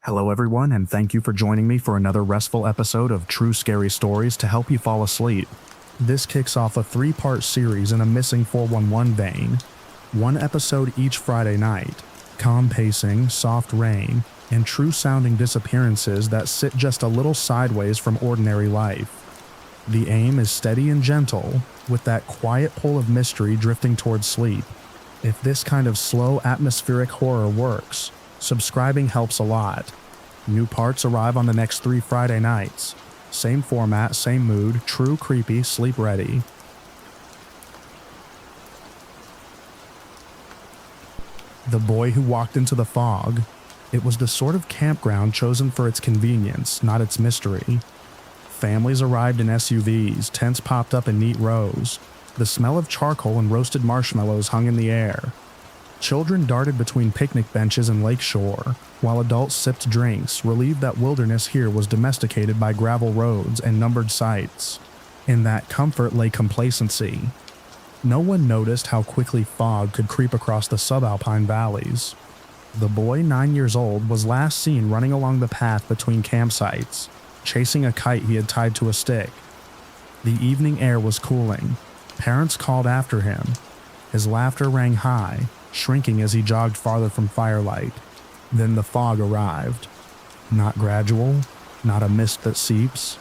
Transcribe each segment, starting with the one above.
Hello everyone, and thank you for joining me for another restful episode of True Scary Stories to help you fall asleep. This kicks off a 3-part series in a Missing 411 vein. One episode each Friday night, calm pacing, soft rain, and true-sounding disappearances that sit just a little sideways from ordinary life. The aim is steady and gentle, with that quiet pull of mystery drifting towards sleep. If this kind of slow atmospheric horror works, subscribing helps a lot. New parts arrive on the next 3 Friday nights. Same format, same mood, true creepy, sleep ready. The Boy Who Walked into the Fog. It was the sort of campground chosen for its convenience, not its mystery. Families arrived in SUVs, tents popped up in neat rows. The smell of charcoal and roasted marshmallows hung in the air. Children darted between picnic benches and lakeshore, while adults sipped drinks, relieved that wilderness here was domesticated by gravel roads and numbered sites. In that comfort lay complacency. No one noticed how quickly fog could creep across the subalpine valleys. The boy, 9 years old, was last seen running along the path between campsites, chasing a kite he had tied to a stick. The evening air was cooling. Parents called after him. His laughter rang high, shrinking as he jogged farther from firelight. Then the fog arrived. Not gradual, not a mist that seeps.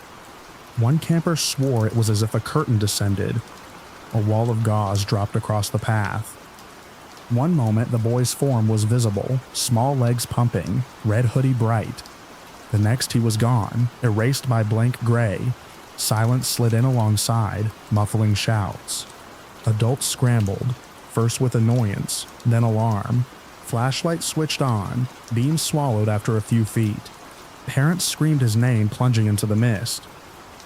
One camper swore it was as if a curtain descended. A wall of gauze dropped across the path. One moment the boy's form was visible, small legs pumping, red hoodie bright. The next he was gone, erased by blank gray. Silence slid in alongside, muffling shouts. Adults scrambled, first with annoyance, then alarm. Flashlight switched on, beam swallowed after a few feet. Parents screamed his name, plunging into the mist.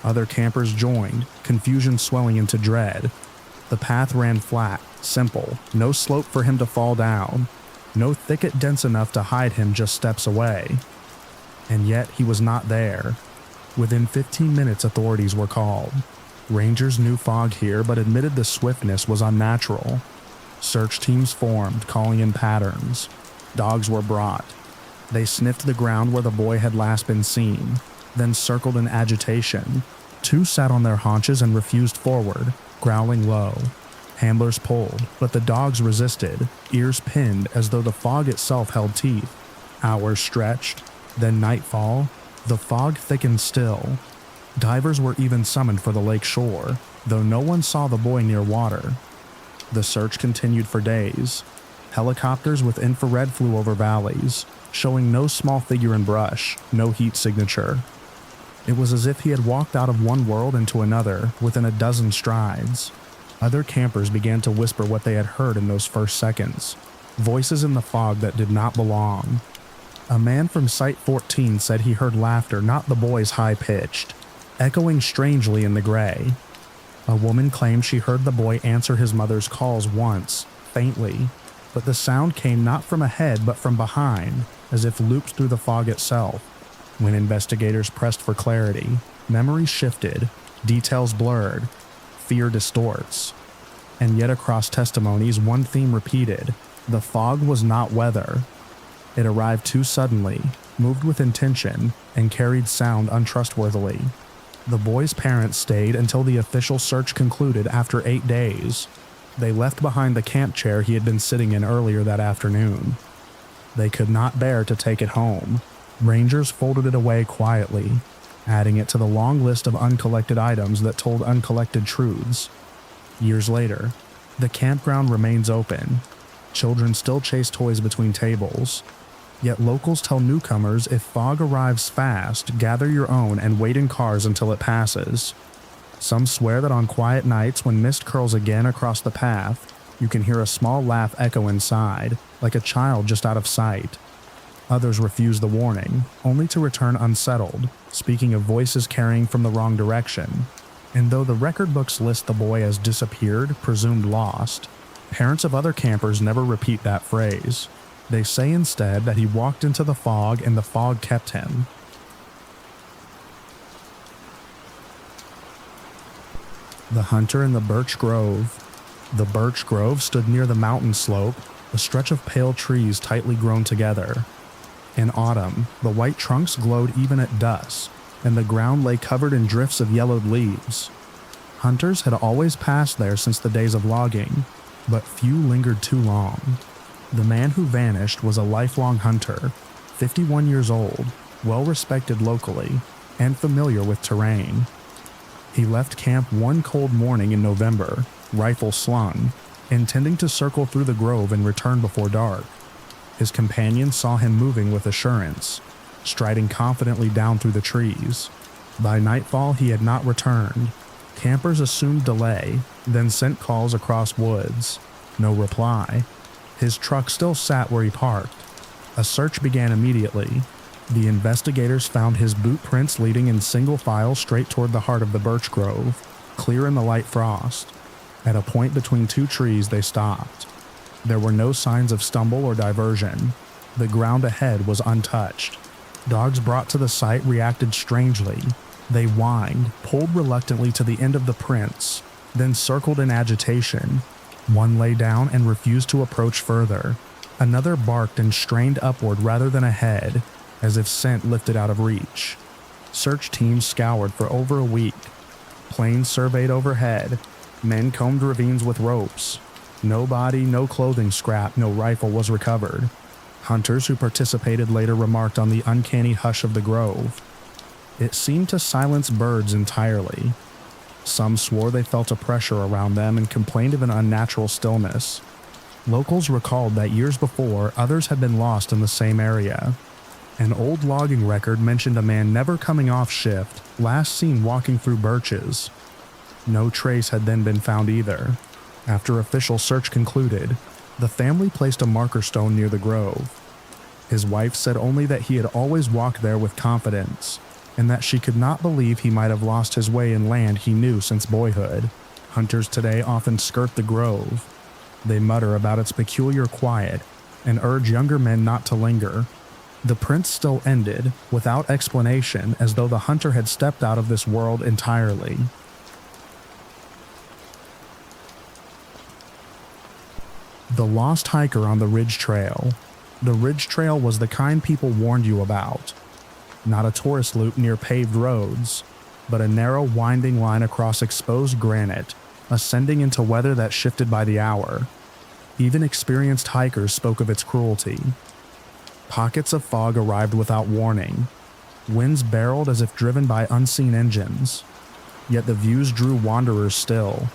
Other campers joined, confusion swelling into dread. The path ran flat, simple, no slope for him to fall down, no thicket dense enough to hide him just steps away. And yet he was not there. Within 15 minutes authorities were called. Rangers knew fog here but admitted the swiftness was unnatural. Search teams formed, calling in patterns. Dogs were brought. They sniffed the ground where the boy had last been seen, then circled in agitation. 2 sat on their haunches and refused forward, growling low. Handlers pulled, but the dogs resisted, ears pinned as though the fog itself held teeth. Hours stretched, then nightfall. The fog thickened still. Divers were even summoned for the lake shore, though no one saw the boy near water. The search continued for days. Helicopters with infrared flew over valleys, showing no small figure in brush, no heat signature. It was as if he had walked out of one world into another within a dozen strides. Other campers began to whisper what they had heard in those first seconds. Voices in the fog that did not belong. A man from Site 14 said he heard laughter, not the boy's high-pitched, echoing strangely in the gray. A woman claimed she heard the boy answer his mother's calls once, faintly, but the sound came not from ahead but from behind, as if looped through the fog itself. When investigators pressed for clarity, memories shifted, details blurred, fear distorts. And yet across testimonies, one theme repeated: the fog was not weather. It arrived too suddenly, moved with intention, and carried sound untrustworthily. The boy's parents stayed until the official search concluded after 8 days. They left behind the camp chair he had been sitting in earlier that afternoon. They could not bear to take it home. Rangers folded it away quietly, adding it to the long list of uncollected items that told uncollected truths. Years later, the campground remains open. Children still chase toys between tables. Yet locals tell newcomers if fog arrives fast, gather your own and wait in cars until it passes. Some swear that on quiet nights when mist curls again across the path, you can hear a small laugh echo inside, like a child just out of sight. Others refuse the warning, only to return unsettled, speaking of voices carrying from the wrong direction. And though the record books list the boy as disappeared, presumed lost, parents of other campers never repeat that phrase. They say instead that he walked into the fog and the fog kept him. The Hunter in the Birch Grove. The Birch Grove stood near the mountain slope, a stretch of pale trees tightly grown together. In autumn, the white trunks glowed even at dusk, and the ground lay covered in drifts of yellowed leaves. Hunters had always passed there since the days of logging, but few lingered too long. The man who vanished was a lifelong hunter, 51 years old, well respected locally, and familiar with terrain. He left camp one cold morning in November, rifle slung, intending to circle through the grove and return before dark. His companions saw him moving with assurance, striding confidently down through the trees. By nightfall he had not returned. Campers assumed delay, then sent calls across woods. No reply. His truck still sat where he parked. A search began immediately. The investigators found his boot prints leading in single file straight toward the heart of the birch grove, clear in the light frost. At a point between two trees they stopped. There were no signs of stumble or diversion. The ground ahead was untouched. Dogs brought to the site reacted strangely. They whined, pulled reluctantly to the end of the prints, then circled in agitation. One lay down and refused to approach further. Another barked and strained upward rather than ahead, as if scent lifted out of reach. Search teams scoured for over a week. Planes surveyed overhead. Men combed ravines with ropes. No body, no clothing scrap, no rifle was recovered. Hunters who participated later remarked on the uncanny hush of the grove. It seemed to silence birds entirely. Some swore they felt a pressure around them and complained of an unnatural stillness. Locals recalled that years before, others had been lost in the same area. An old logging record mentioned a man never coming off shift, last seen walking through birches. No trace had then been found either. After official search concluded, the family placed a marker stone near the grove. His wife said only that he had always walked there with confidence, and that she could not believe he might have lost his way in land he knew since boyhood. Hunters today often skirt the grove. They mutter about its peculiar quiet and urge younger men not to linger. The prints still ended, without explanation, as though the hunter had stepped out of this world entirely. The lost hiker on the Ridge Trail. The Ridge Trail was the kind people warned you about. Not a tourist loop near paved roads, but a narrow winding line across exposed granite, ascending into weather that shifted by the hour. Even experienced hikers spoke of its cruelty. Pockets of fog arrived without warning. Winds barreled as if driven by unseen engines. Yet the views drew wanderers still,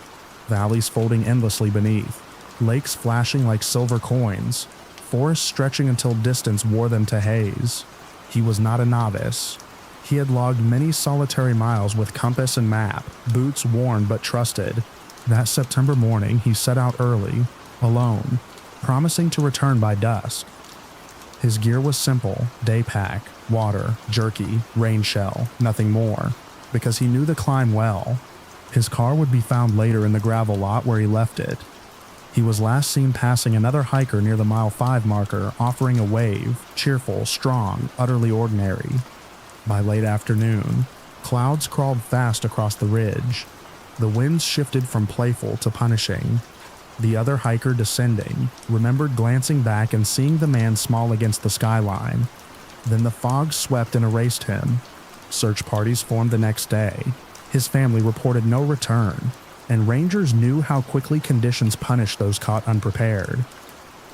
valleys folding endlessly beneath, lakes flashing like silver coins, forests stretching until distance wore them to haze. He was not a novice. He had logged many solitary miles with compass and map, boots worn but trusted. That September morning he set out early, alone, promising to return by dusk. His gear was simple: day pack, water, jerky, rain shell, nothing more, because he knew the climb well. His car would be found later in the gravel lot where he left it. He was last seen passing another hiker near the mile 5 marker, offering a wave, cheerful, strong, utterly ordinary. By late afternoon, clouds crawled fast across the ridge. The winds shifted from playful to punishing. The other hiker, descending, remembered glancing back and seeing the man small against the skyline. Then the fog swept and erased him. Search parties formed the next day. His family reported no return, and rangers knew how quickly conditions punished those caught unprepared.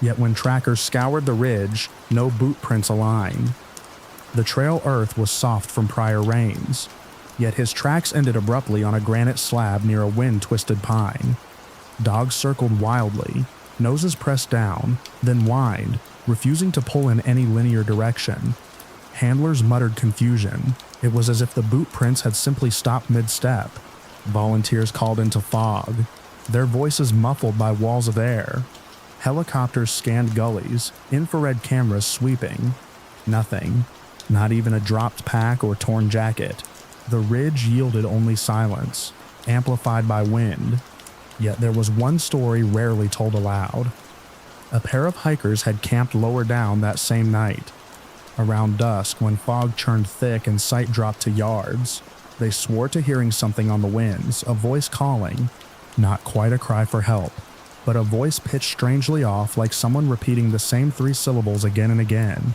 Yet when trackers scoured the ridge, no boot prints aligned. The trail earth was soft from prior rains, yet his tracks ended abruptly on a granite slab near a wind-twisted pine. Dogs circled wildly, noses pressed down, then whined, refusing to pull in any linear direction. Handlers muttered confusion. It was as if the boot prints had simply stopped mid-step. Volunteers called into fog, their voices muffled by walls of air. Helicopters scanned gullies, infrared cameras sweeping. Nothing, not even a dropped pack or torn jacket. The ridge yielded only silence, amplified by wind. Yet there was one story rarely told aloud. A pair of hikers had camped lower down that same night. Around dusk, when fog churned thick and sight dropped to yards, they swore to hearing something on the winds, a voice calling. Not quite a cry for help, but a voice pitched strangely off, like someone repeating the same 3 syllables again and again.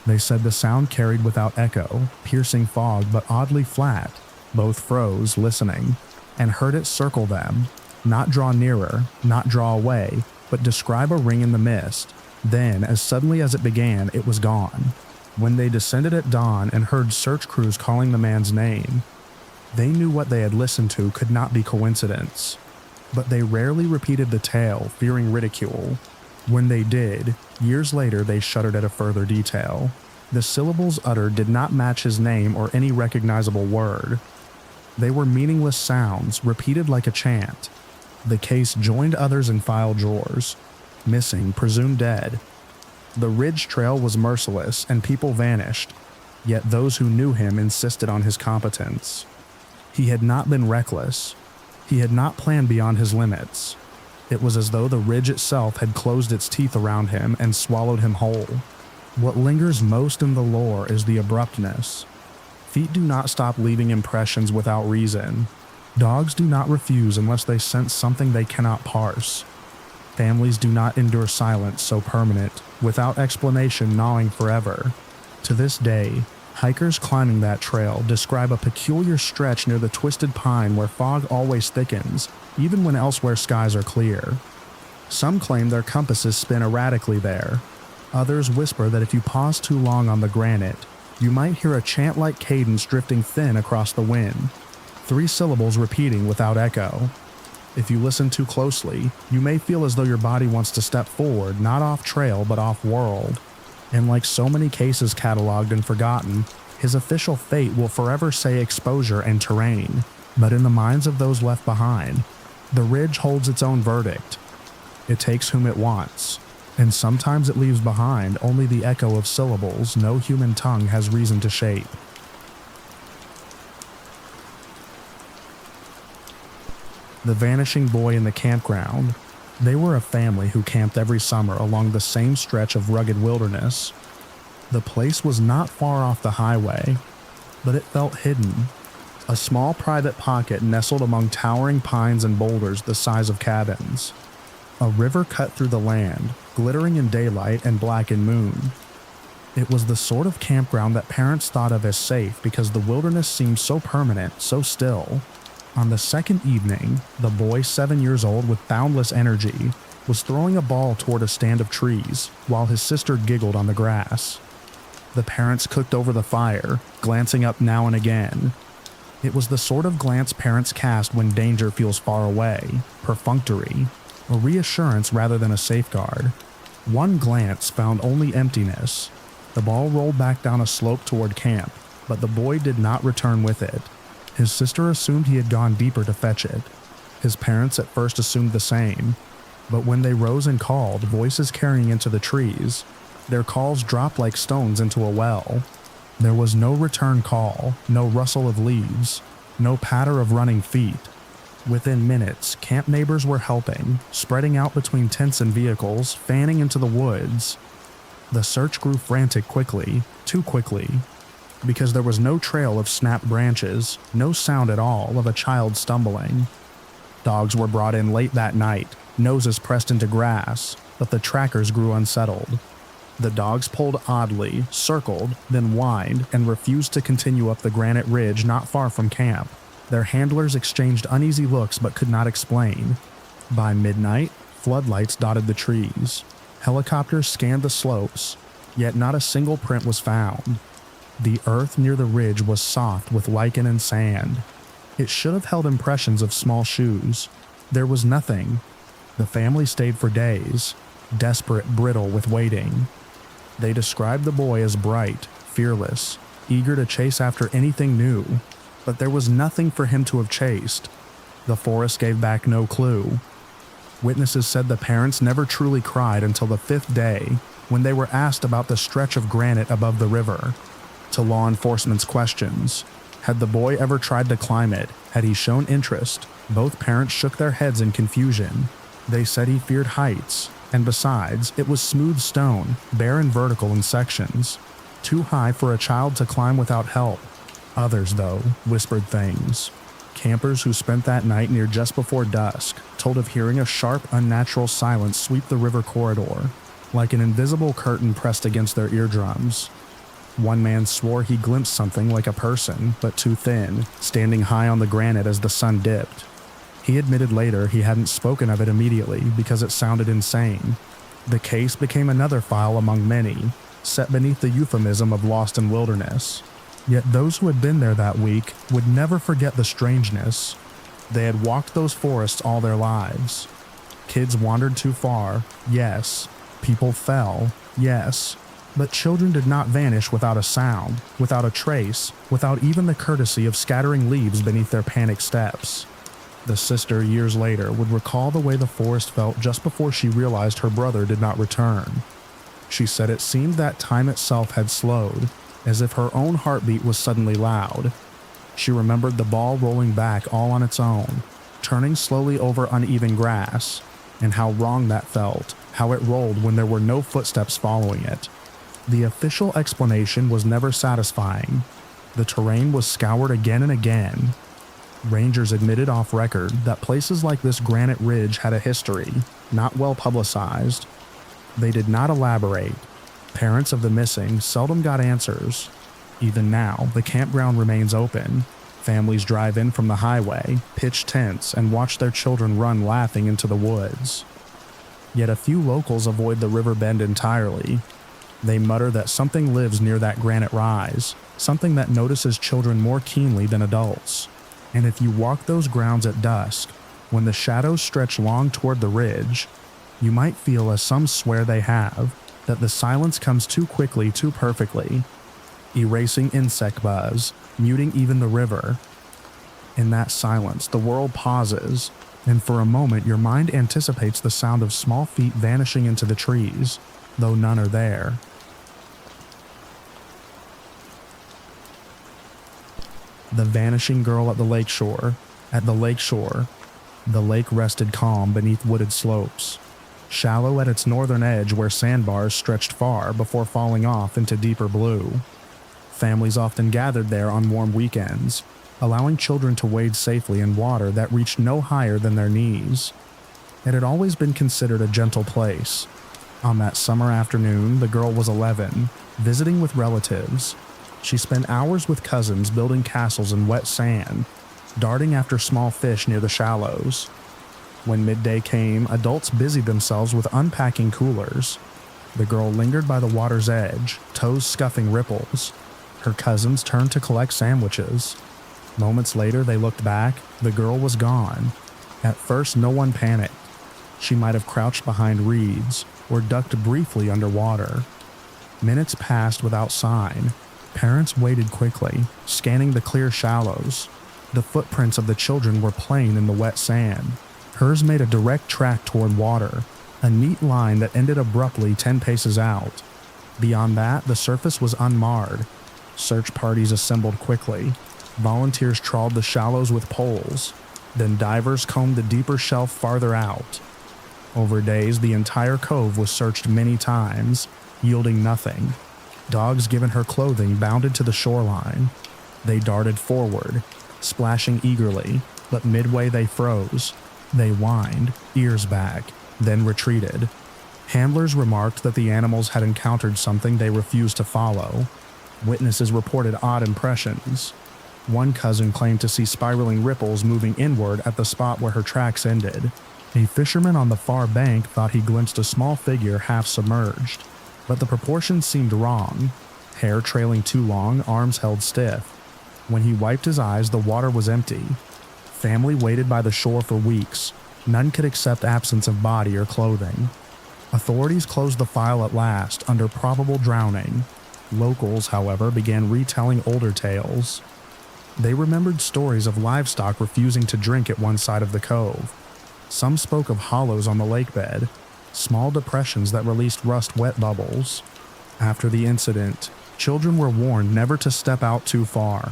They said the sound carried without echo, piercing fog but oddly flat. Both froze, listening, and heard it circle them, not draw nearer, not draw away, but describe a ring in the mist. Then, as suddenly as it began, it was gone. When they descended at dawn and heard search crews calling the man's name, they knew what they had listened to could not be coincidence. But they rarely repeated the tale, fearing ridicule. When they did, years later they shuddered at a further detail. The syllables uttered did not match his name or any recognizable word. They were meaningless sounds, repeated like a chant. The case joined others in file drawers. Missing, presumed dead. The ridge trail was merciless, and people vanished. Yet those who knew him insisted on his competence. He had not been reckless. He had not planned beyond his limits. It was as though the ridge itself had closed its teeth around him and swallowed him whole. What lingers most in the lore is the abruptness. Feet do not stop leaving impressions without reason. Dogs do not refuse unless they sense something they cannot parse. Families do not endure silence so permanent, without explanation gnawing forever. To this day, hikers climbing that trail describe a peculiar stretch near the twisted pine where fog always thickens, even when elsewhere skies are clear. Some claim their compasses spin erratically there. Others whisper that if you pause too long on the granite, you might hear a chant-like cadence drifting thin across the wind, 3 syllables repeating without echo. If you listen too closely, you may feel as though your body wants to step forward, not off-trail but off-world. And like so many cases cataloged and forgotten, his official fate will forever say exposure and terrain. But in the minds of those left behind, the ridge holds its own verdict. It takes whom it wants, and sometimes it leaves behind only the echo of syllables no human tongue has reason to shape. The Vanishing Boy and the Campground. They were a family who camped every summer along the same stretch of rugged wilderness. The place was not far off the highway, but it felt hidden. A small private pocket nestled among towering pines and boulders the size of cabins. A river cut through the land, glittering in daylight and black in moon. It was the sort of campground that parents thought of as safe because the wilderness seemed so permanent, so still. On the second evening, the boy, 7 years old with boundless energy, was throwing a ball toward a stand of trees, while his sister giggled on the grass. The parents cooked over the fire, glancing up now and again. It was the sort of glance parents cast when danger feels far away, perfunctory, a reassurance rather than a safeguard. One glance found only emptiness. The ball rolled back down a slope toward camp, but the boy did not return with it. His sister assumed he had gone deeper to fetch it. His parents at first assumed the same, but when they rose and called, voices carrying into the trees, their calls dropped like stones into a well. There was no return call, no rustle of leaves, no patter of running feet. Within minutes, camp neighbors were helping, spreading out between tents and vehicles, fanning into the woods. The search grew frantic quickly, too quickly, because there was no trail of snapped branches, no sound at all of a child stumbling. Dogs were brought in late that night, noses pressed into grass, but the trackers grew unsettled. The dogs pulled oddly, circled, then whined, and refused to continue up the granite ridge not far from camp. Their handlers exchanged uneasy looks but could not explain. By midnight, floodlights dotted the trees. Helicopters scanned the slopes, yet not a single print was found. The earth near the ridge was soft with lichen and sand. It should have held impressions of small shoes. There was nothing. The family stayed for days, desperate, brittle with waiting. They described the boy as bright, fearless, eager to chase after anything new, but there was nothing for him to have chased. The forest gave back no clue. Witnesses said the parents never truly cried until the 5th day, when they were asked about the stretch of granite above the river. To law enforcement's questions, had the boy ever tried to climb it? Had he shown interest? Both parents shook their heads in confusion. They said he feared heights, and besides, it was smooth stone, bare and vertical in sections, too high for a child to climb without help. Others, though, whispered things. Campers who spent that night near just before dusk told of hearing a sharp, unnatural silence sweep the river corridor, like an invisible curtain pressed against their eardrums. One man swore he glimpsed something like a person, but too thin, standing high on the granite as the sun dipped. He admitted later he hadn't spoken of it immediately because it sounded insane. The case became another file among many, set beneath the euphemism of lost in wilderness. Yet those who had been there that week would never forget the strangeness. They had walked those forests all their lives. Kids wandered too far, yes. People fell, yes. But children did not vanish without a sound, without a trace, without even the courtesy of scattering leaves beneath their panicked steps. The sister, years later, would recall the way the forest felt just before she realized her brother did not return. She said it seemed that time itself had slowed, as if her own heartbeat was suddenly loud. She remembered the ball rolling back all on its own, turning slowly over uneven grass, and how wrong that felt, how it rolled when there were no footsteps following it. The official explanation was never satisfying. The terrain was scoured again and again. Rangers admitted off record that places like this granite ridge had a history, not well publicized. They did not elaborate. Parents of the missing seldom got answers. Even now, the campground remains open. Families drive in from the highway, pitch tents, and watch their children run laughing into the woods. Yet a few locals avoid the river bend entirely. They mutter that something lives near that granite rise, something that notices children more keenly than adults. And if you walk those grounds at dusk, when the shadows stretch long toward the ridge, you might feel, as some swear they have, that the silence comes too quickly, too perfectly, erasing insect buzz, muting even the river. In that silence, the world pauses, and for a moment your mind anticipates the sound of small feet vanishing into the trees, though none are there. The vanishing girl at the lakeshore. At the lakeshore, the lake rested calm beneath wooded slopes, shallow at its northern edge where sandbars stretched far before falling off into deeper blue. Families often gathered there on warm weekends, allowing children to wade safely in water that reached no higher than their knees. It had always been considered a gentle place. On that summer afternoon, the girl was 11, visiting with relatives. She spent hours with cousins building castles in wet sand, darting after small fish near the shallows. When midday came, adults busied themselves with unpacking coolers. The girl lingered by the water's edge, toes scuffing ripples. Her cousins turned to collect sandwiches. Moments later, they looked back. The girl was gone. At first, no one panicked. She might have crouched behind reeds or ducked briefly underwater. Minutes passed without sign. Parents waited quickly, scanning the clear shallows. The footprints of the children were plain in the wet sand. Hers made a direct track toward water, a neat line that ended abruptly 10 paces out. Beyond that, the surface was unmarred. Search parties assembled quickly. Volunteers trawled the shallows with poles. Then divers combed the deeper shelf farther out. Over days, the entire cove was searched many times, yielding nothing. Dogs given her clothing bounded to the shoreline. They darted forward, splashing eagerly, but midway they froze. They whined, ears back, then retreated. Handlers remarked that the animals had encountered something they refused to follow. Witnesses reported odd impressions. One cousin claimed to see spiraling ripples moving inward at the spot where her tracks ended. A fisherman on the far bank thought he glimpsed a small figure half submerged, but the proportions seemed wrong. Hair trailing too long, arms held stiff. When he wiped his eyes, the water was empty. Family waited by the shore for weeks. None could accept absence of body or clothing. Authorities closed the file at last under probable drowning. Locals, however, began retelling older tales. They remembered stories of livestock refusing to drink at one side of the cove. Some spoke of hollows on the lake bed, small depressions that released rust-wet bubbles. After the incident, children were warned never to step out too far.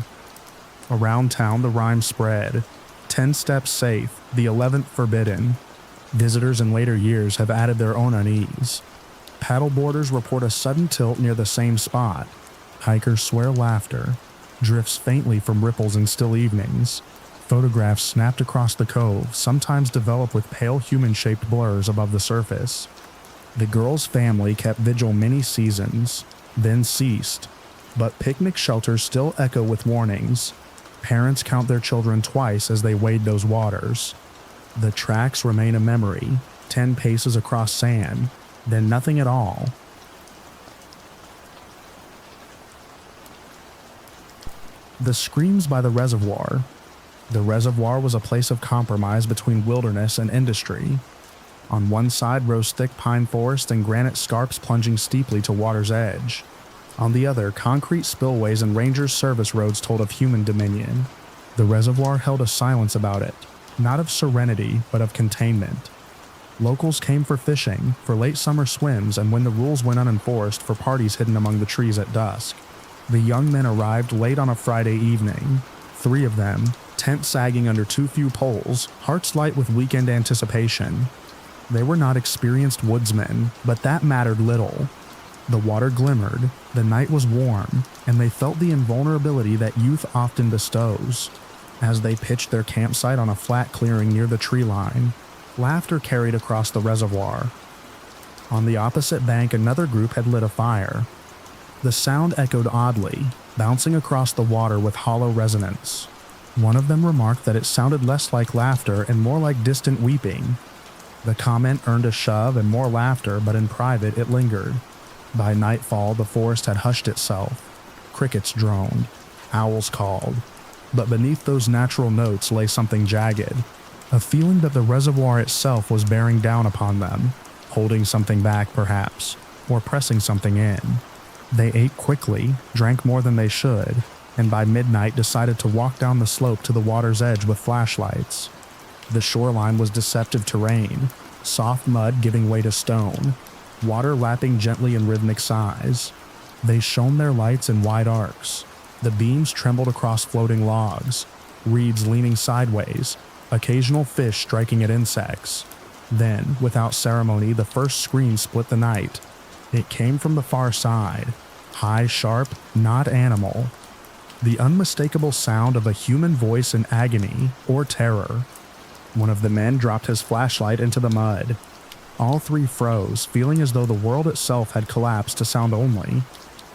Around town, the rhyme spread. 10 steps safe, the 11th forbidden. Visitors in later years have added their own unease. Paddleboarders report a sudden tilt near the same spot. Hikers swear laughter drifts faintly from ripples in still evenings. Photographs snapped across the cove sometimes develop with pale human-shaped blurs above the surface. The girl's family kept vigil many seasons, then ceased. but picnic shelters still echo with warnings. Parents count their children twice as they wade those waters. The tracks remain a memory, 10 paces across sand, then nothing at all. The screams by the reservoir. The reservoir was a place of compromise between wilderness and industry. On one side rose thick pine forest and granite scarps plunging steeply to water's edge. On the other, concrete spillways and rangers' service roads told of human dominion. The reservoir held a silence about it, not of serenity, but of containment. Locals came for fishing, for late summer swims, and when the rules went unenforced, for parties hidden among the trees at dusk. The young men arrived late on a Friday evening, 3 of them, tent sagging under too few poles, hearts light with weekend anticipation. They were not experienced woodsmen, but that mattered little. The water glimmered, the night was warm, and they felt the invulnerability that youth often bestows. As they pitched their campsite on a flat clearing near the tree line, laughter carried across the reservoir. On the opposite bank, another group had lit a fire. The sound echoed oddly, bouncing across the water with hollow resonance. One of them remarked that it sounded less like laughter and more like distant weeping. The comment earned a shove and more laughter, but in private it lingered. By nightfall, the forest had hushed itself. Crickets droned. Owls called. But beneath those natural notes lay something jagged. A feeling that the reservoir itself was bearing down upon them, holding something back perhaps, or pressing something in. They ate quickly, drank more than they should, and by midnight decided to walk down the slope to the water's edge with flashlights. The shoreline was deceptive terrain, soft mud giving way to stone, water lapping gently in rhythmic sighs. They shone their lights in wide arcs. The beams trembled across floating logs, reeds leaning sideways, occasional fish striking at insects. Then, without ceremony, the first scream split the night. It came from the far side, high, sharp, not animal. The unmistakable sound of a human voice in agony or terror. One of the men dropped his flashlight into the mud. All 3 froze, feeling as though the world itself had collapsed to sound only.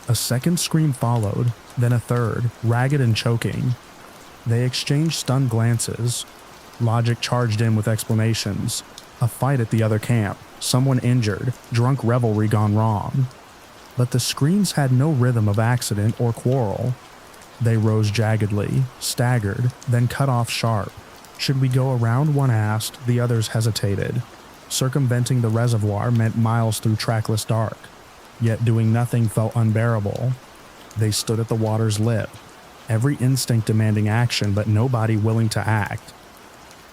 A second scream followed, then a third, ragged and choking. They exchanged stunned glances. Logic charged in with explanations. A fight at the other camp, someone injured, drunk revelry gone wrong. But the screams had no rhythm of accident or quarrel. They rose jaggedly, staggered, then cut off sharp. Should we go around, one asked, the others hesitated. Circumventing the reservoir meant miles through trackless dark, yet doing nothing felt unbearable. They stood at the water's lip, every instinct demanding action but nobody willing to act.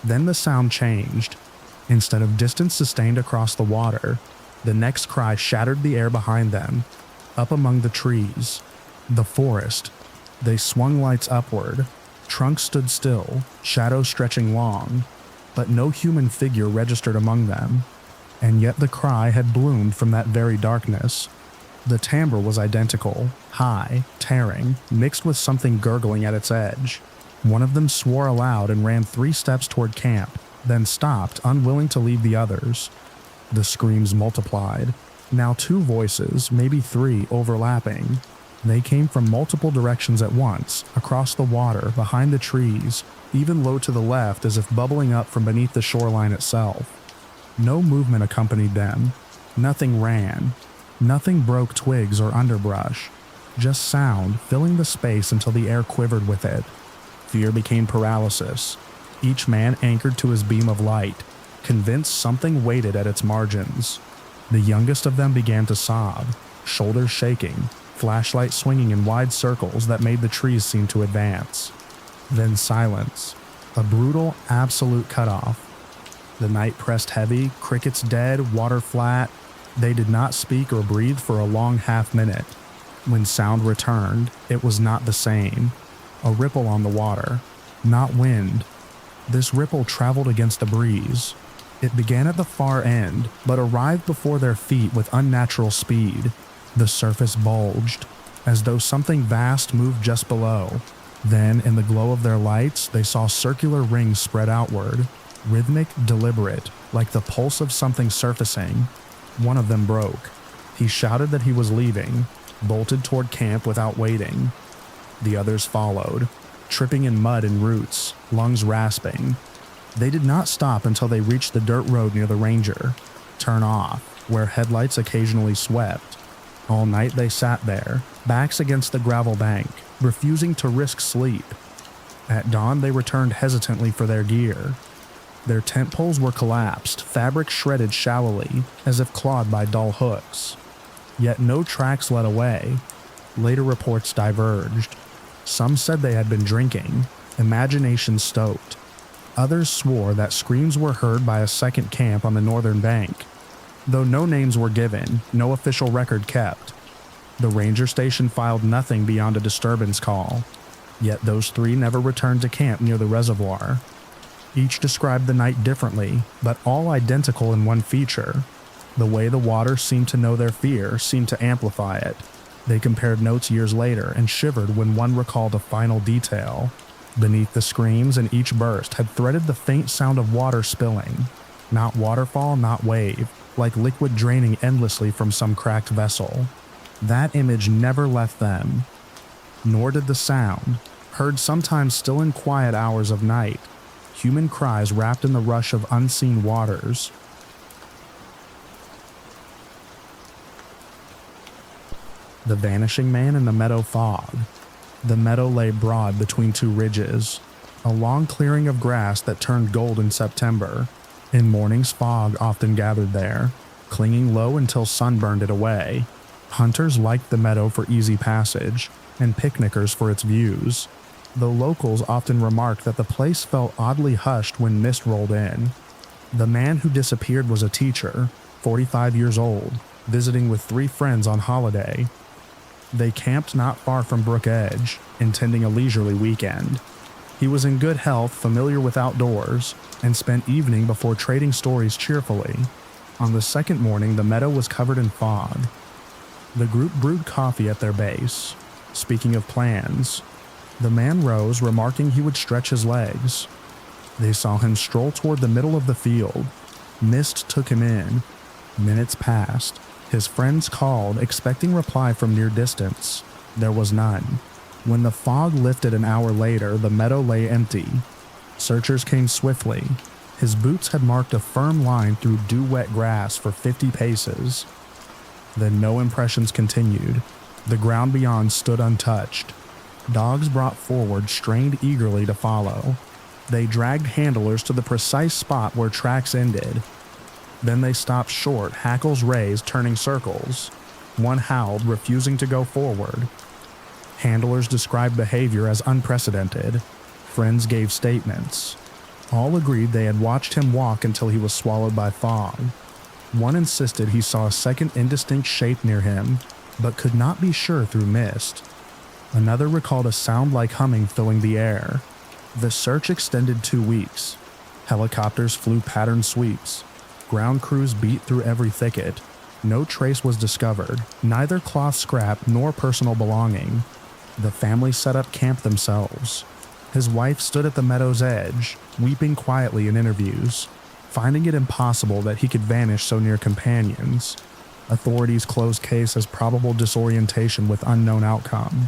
Then the sound changed. Instead of distance sustained across the water, the next cry shattered the air behind them, up among the trees. The forest. They swung lights upward. Trunks stood still, shadows stretching long, but no human figure registered among them. And yet the cry had bloomed from that very darkness. The timbre was identical, high, tearing, mixed with something gurgling at its edge. One of them swore aloud and ran 3 steps toward camp, then stopped, unwilling to leave the others. The screams multiplied. Now 2 voices, maybe 3, overlapping. They came from multiple directions at once, across the water, behind the trees, even low to the left as if bubbling up from beneath the shoreline itself. No movement accompanied them. Nothing ran. Nothing broke twigs or underbrush. Just sound, filling the space until the air quivered with it. Fear became paralysis. Each man anchored to his beam of light, convinced something waited at its margins. The youngest of them began to sob, shoulders shaking, flashlight swinging in wide circles that made the trees seem to advance. Then silence. A brutal, absolute cutoff. The night pressed heavy, crickets dead, water flat. They did not speak or breathe for a long half-minute. When sound returned, it was not the same. A ripple on the water. Not wind. This ripple traveled against the breeze. It began at the far end, but arrived before their feet with unnatural speed. The surface bulged, as though something vast moved just below. Then, in the glow of their lights, they saw circular rings spread outward, rhythmic, deliberate, like the pulse of something surfacing. One of them broke. He shouted that he was leaving. bolted toward camp without waiting. The others followed, tripping in mud and roots, lungs rasping. They did not stop until they reached the dirt road near the ranger, turn off, where headlights occasionally swept. All night they sat there, backs against the gravel bank, refusing to risk sleep. At dawn they returned hesitantly for their gear. Their tent poles were collapsed, fabric shredded shallowly, as if clawed by dull hooks. Yet no tracks led away. Later reports diverged. Some said they had been drinking, imagination stoked. Others swore that screams were heard by a second camp on the northern bank. Though no names were given, no official record kept. The ranger station filed nothing beyond a disturbance call. Yet those three never returned to camp near the reservoir. Each described the night differently, but all identical in one feature. The way the water seemed to know their fear seemed to amplify it. They compared notes years later and shivered when one recalled a final detail. Beneath the screams in each burst had threaded the faint sound of water spilling. Not waterfall, not wave, like liquid draining endlessly from some cracked vessel. That image never left them. Nor did the sound, heard sometimes still in quiet hours of night, human cries wrapped in the rush of unseen waters. The Vanishing Man in the Meadow Fog. The meadow lay broad between two ridges, a long clearing of grass that turned gold in September. In mornings, fog often gathered there, clinging low until sun burned it away. Hunters liked the meadow for easy passage, and picnickers for its views, though locals often remarked that the place felt oddly hushed when mist rolled in. The man who disappeared was a teacher, 45 years old, visiting with 3 friends on holiday. They camped not far from Brook Edge, intending a leisurely weekend. He was in good health, familiar with outdoors, and spent evening before trading stories cheerfully. On the second morning, the meadow was covered in fog. The group brewed coffee at their base. Speaking of plans, the man rose, remarking he would stretch his legs. They saw him stroll toward the middle of the field. Mist took him in. Minutes passed. His friends called, expecting reply from near distance. There was none. When the fog lifted an hour later, the meadow lay empty. Searchers came swiftly. His boots had marked a firm line through dew-wet grass for 50 paces. Then no impressions continued. The ground beyond stood untouched. Dogs brought forward strained eagerly to follow. They dragged handlers to the precise spot where tracks ended. Then they stopped short, hackles raised, turning circles. One howled, refusing to go forward. Handlers described behavior as unprecedented. Friends gave statements. All agreed they had watched him walk until he was swallowed by fog. One insisted he saw a second indistinct shape near him, but could not be sure through mist. Another recalled a sound like humming filling the air. The search extended 2 weeks. Helicopters flew patterned sweeps. Ground crews beat through every thicket. No trace was discovered, neither cloth scrap nor personal belonging. The family set up camp themselves. His wife stood at the meadow's edge, weeping quietly in interviews, finding it impossible that he could vanish so near companions. Authorities closed case as probable disorientation with unknown outcome.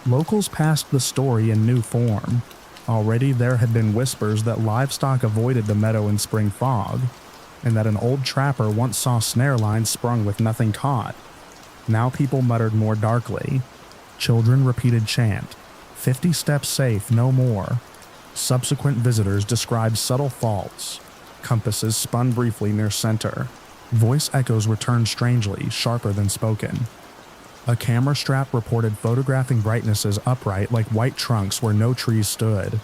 Locals passed the story in new form. Already there had been whispers that livestock avoided the meadow in spring fog, and that an old trapper once saw snare lines sprung with nothing caught. Now people muttered more darkly. Children repeated chant, 50 steps safe, no more. Subsequent visitors described subtle faults. Compasses spun briefly near center. Voice echoes returned strangely, sharper than spoken. A camera strap reported photographing brightnesses upright like white trunks where no trees stood.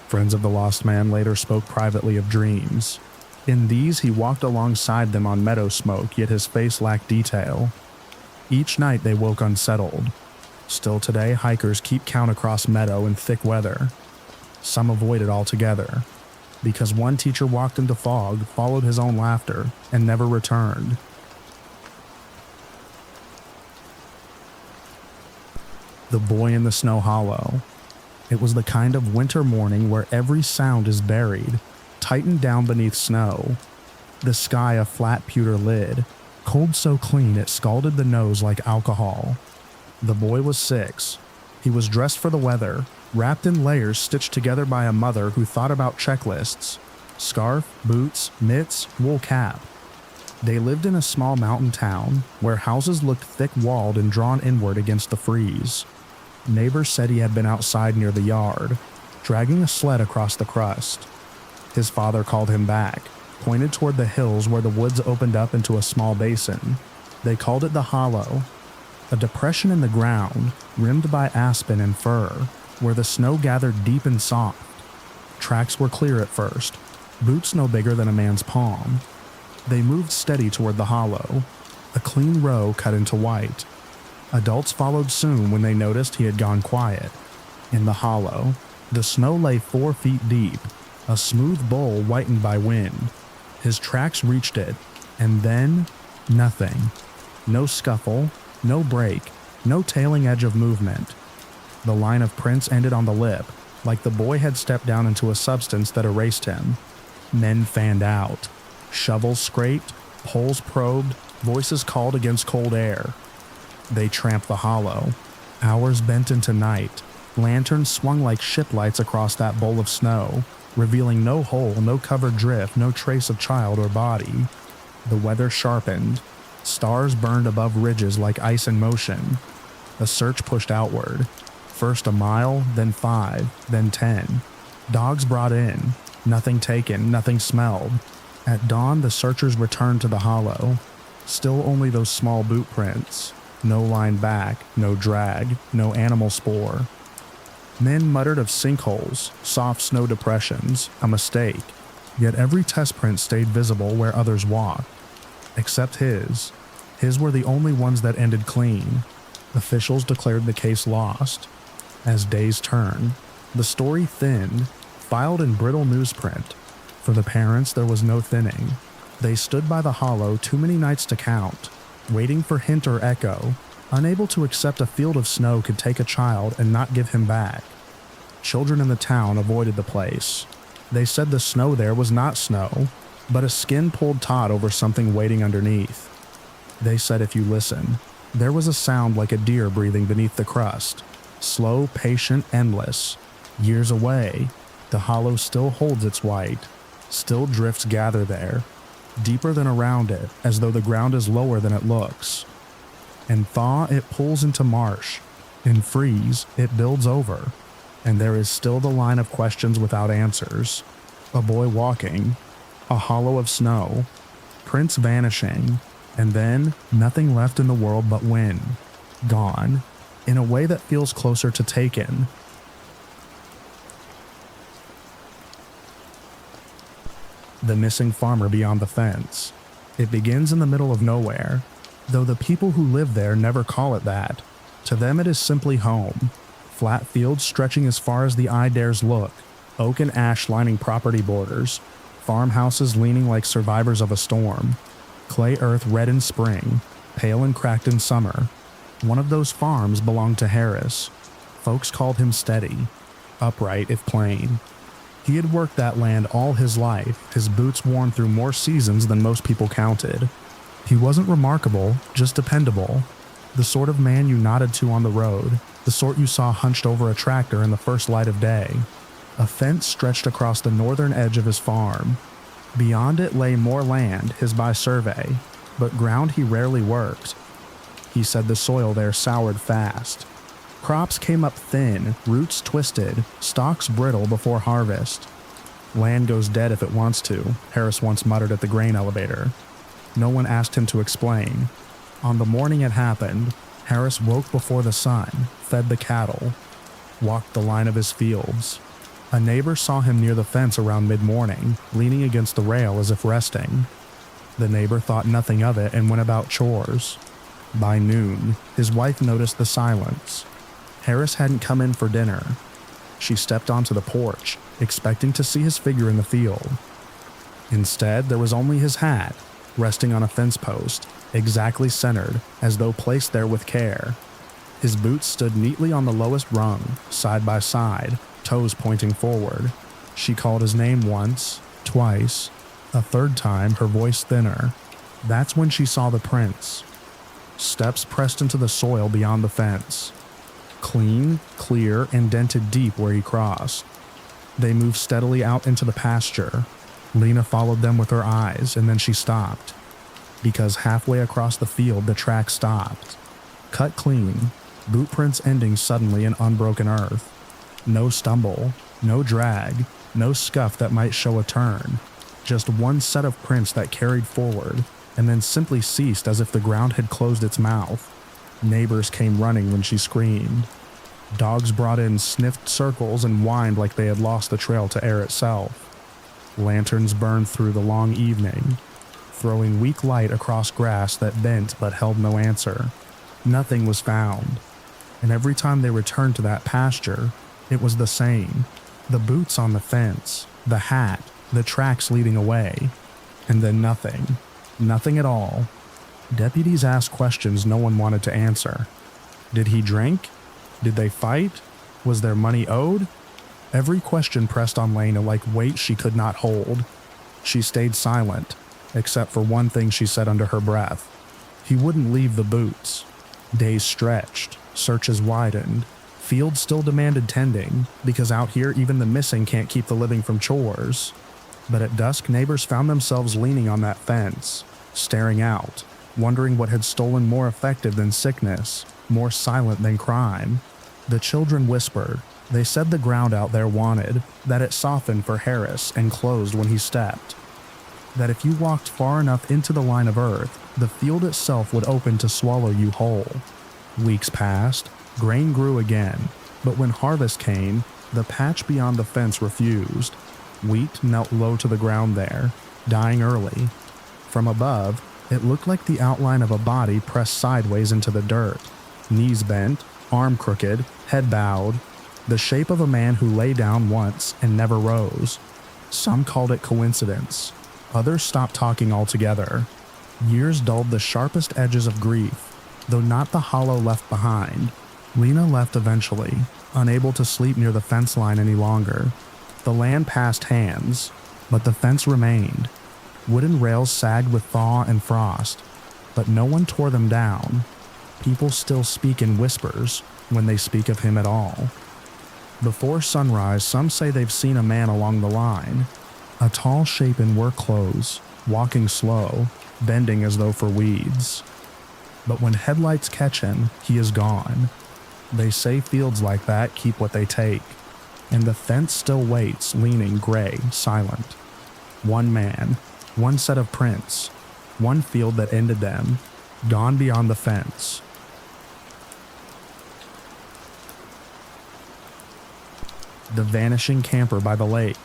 Friends of the lost man later spoke privately of dreams. In these, he walked alongside them on meadow smoke, yet his face lacked detail. Each night they woke unsettled. Still today, hikers keep count across meadow in thick weather. Some avoid it altogether, because one teacher walked into fog, followed his own laughter, and never returned. The Boy in the Snow Hollow. It was the kind of winter morning where every sound is buried, tightened down beneath snow. The sky a flat pewter lid, cold so clean it scalded the nose like alcohol. The boy was 6. He was dressed for the weather, wrapped in layers stitched together by a mother who thought about checklists: scarf, boots, mitts, wool cap. They lived in a small mountain town where houses looked thick-walled and drawn inward against the freeze. Neighbors said he had been outside near the yard, dragging a sled across the crust. His father called him back, pointed toward the hills where the woods opened up into a small basin. They called it the Hollow, a depression in the ground rimmed by aspen and fir, where the snow gathered deep and soft. Tracks were clear at first, boots no bigger than a man's palm. They moved steady toward the hollow, a clean row cut into white. Adults followed soon when they noticed he had gone quiet. In the hollow, the snow lay 4 feet deep, a smooth bowl whitened by wind. His tracks reached it, and then nothing. No scuffle, no break, no tailing edge of movement. The line of prints ended on the lip, like the boy had stepped down into a substance that erased him. Men fanned out. Shovels scraped, poles probed, voices called against cold air. They tramped the hollow. Hours bent into night. Lanterns swung like ship lights across that bowl of snow, revealing no hole, no covered drift, no trace of child or body. The weather sharpened. Stars burned above ridges like ice in motion. The search pushed outward. First a mile, then 5, then 10. Dogs brought in. Nothing taken, nothing smelled. At dawn, the searchers returned to the hollow. Still only those small boot prints. No line back, no drag, no animal spoor. Men muttered of sinkholes, soft snow depressions, a mistake. Yet every test print stayed visible where others walked. Except his. His were the only ones that ended clean. Officials declared the case lost. As days turned, the story thinned, filed in brittle newsprint. For the parents, there was no thinning. They stood by the hollow too many nights to count, waiting for hint or echo, unable to accept a field of snow could take a child and not give him back. Children in the town avoided the place. They said the snow there was not snow, but a skin-pulled tot over something waiting underneath. They said if you listen, there was a sound like a deer breathing beneath the crust. Slow, patient, endless. Years away, the hollow still holds its white. Still drifts gather there, deeper than around it, as though the ground is lower than it looks. In thaw, it pulls into marsh. In freeze, it builds over. And there is still the line of questions without answers. A boy walking, a hollow of snow, prints vanishing, and then nothing left in the world but wind. Gone, in a way that feels closer to taken. The missing farmer beyond the fence. It begins in the middle of nowhere, though the people who live there never call it that. To them it is simply home. Flat fields stretching as far as the eye dares look, oak and ash lining property borders, farmhouses leaning like survivors of a storm, clay earth red in spring, pale and cracked in summer. One of those farms belonged to Harris. Folks called him steady, upright if plain. He had worked that land all his life, his boots worn through more seasons than most people counted. He wasn't remarkable, just dependable. The sort of man you nodded to on the road, the sort you saw hunched over a tractor in the first light of day. A fence stretched across the northern edge of his farm. Beyond it lay more land, his by survey, but ground he rarely worked. He said the soil there soured fast. Crops came up thin, roots twisted, stalks brittle before harvest. Land goes dead if it wants to, Harris once muttered at the grain elevator. No one asked him to explain. On the morning it happened, Harris woke before the sun, fed the cattle, walked the line of his fields. A neighbor saw him near the fence around mid-morning, leaning against the rail as if resting. The neighbor thought nothing of it and went about chores. By noon, his wife noticed the silence. Harris hadn't come in for dinner. She stepped onto the porch, expecting to see his figure in the field. Instead, there was only his hat, resting on a fence post, exactly centered, as though placed there with care. His boots stood neatly on the lowest rung, side by side, toes pointing forward. She called his name once, twice, a third time, her voice thinner. That's when she saw the prints. steps pressed into the soil beyond the fence. Clean, clear, and dented deep where he crossed. They moved steadily out into the pasture. Lena followed them with her eyes, and then she stopped. Because halfway across the field, the track stopped. Cut clean, boot prints ending suddenly in unbroken earth. No stumble, no drag, no scuff that might show a turn. Just one set of prints that carried forward, and then simply ceased as if the ground had closed its mouth. Neighbors came running when she screamed. Dogs brought in sniffed circles and whined like they had lost the trail to air itself. Lanterns burned through the long evening, throwing weak light across grass that bent but held no answer. Nothing was found, and every time they returned to that pasture, it was the same. The boots on the fence, the hat, the tracks leading away, and then nothing. Nothing at all. Deputies asked questions no one wanted to answer. Did he drink? Did they fight? Was there money owed? Every question pressed on Lena like weight she could not hold. She stayed silent, except for one thing she said under her breath. He wouldn't leave the boots. Days stretched, searches widened. Fields still demanded tending, because out here even the missing can't keep the living from chores. But at dusk, neighbors found themselves leaning on that fence, staring out, wondering what had stolen more effective than sickness, more silent than crime. The children whispered. They said the ground out there wanted, that it softened for Harris and closed when he stepped. That if you walked far enough into the line of earth, the field itself would open to swallow you whole. Weeks passed, grain grew again, but when harvest came, the patch beyond the fence refused. Wheat knelt low to the ground there, dying early. From above, it looked like the outline of a body pressed sideways into the dirt, knees bent, arm crooked, head bowed, the shape of a man who lay down once and never rose. Some called it coincidence. Others stopped talking altogether. Years dulled the sharpest edges of grief, though not the hollow left behind. Lena left eventually, unable to sleep near the fence line any longer. The land passed hands, but the fence remained. Wooden rails sagged with thaw and frost, but no one tore them down. People still speak in whispers when they speak of him at all. Before sunrise, some say they've seen a man along the line, a tall shape in work clothes, walking slow, bending as though for weeds. But when headlights catch him, he is gone. They say fields like that keep what they take, and the fence still waits, leaning gray, silent. One man, one set of prints, one field that ended them, gone beyond the fence. The vanishing camper by the lake.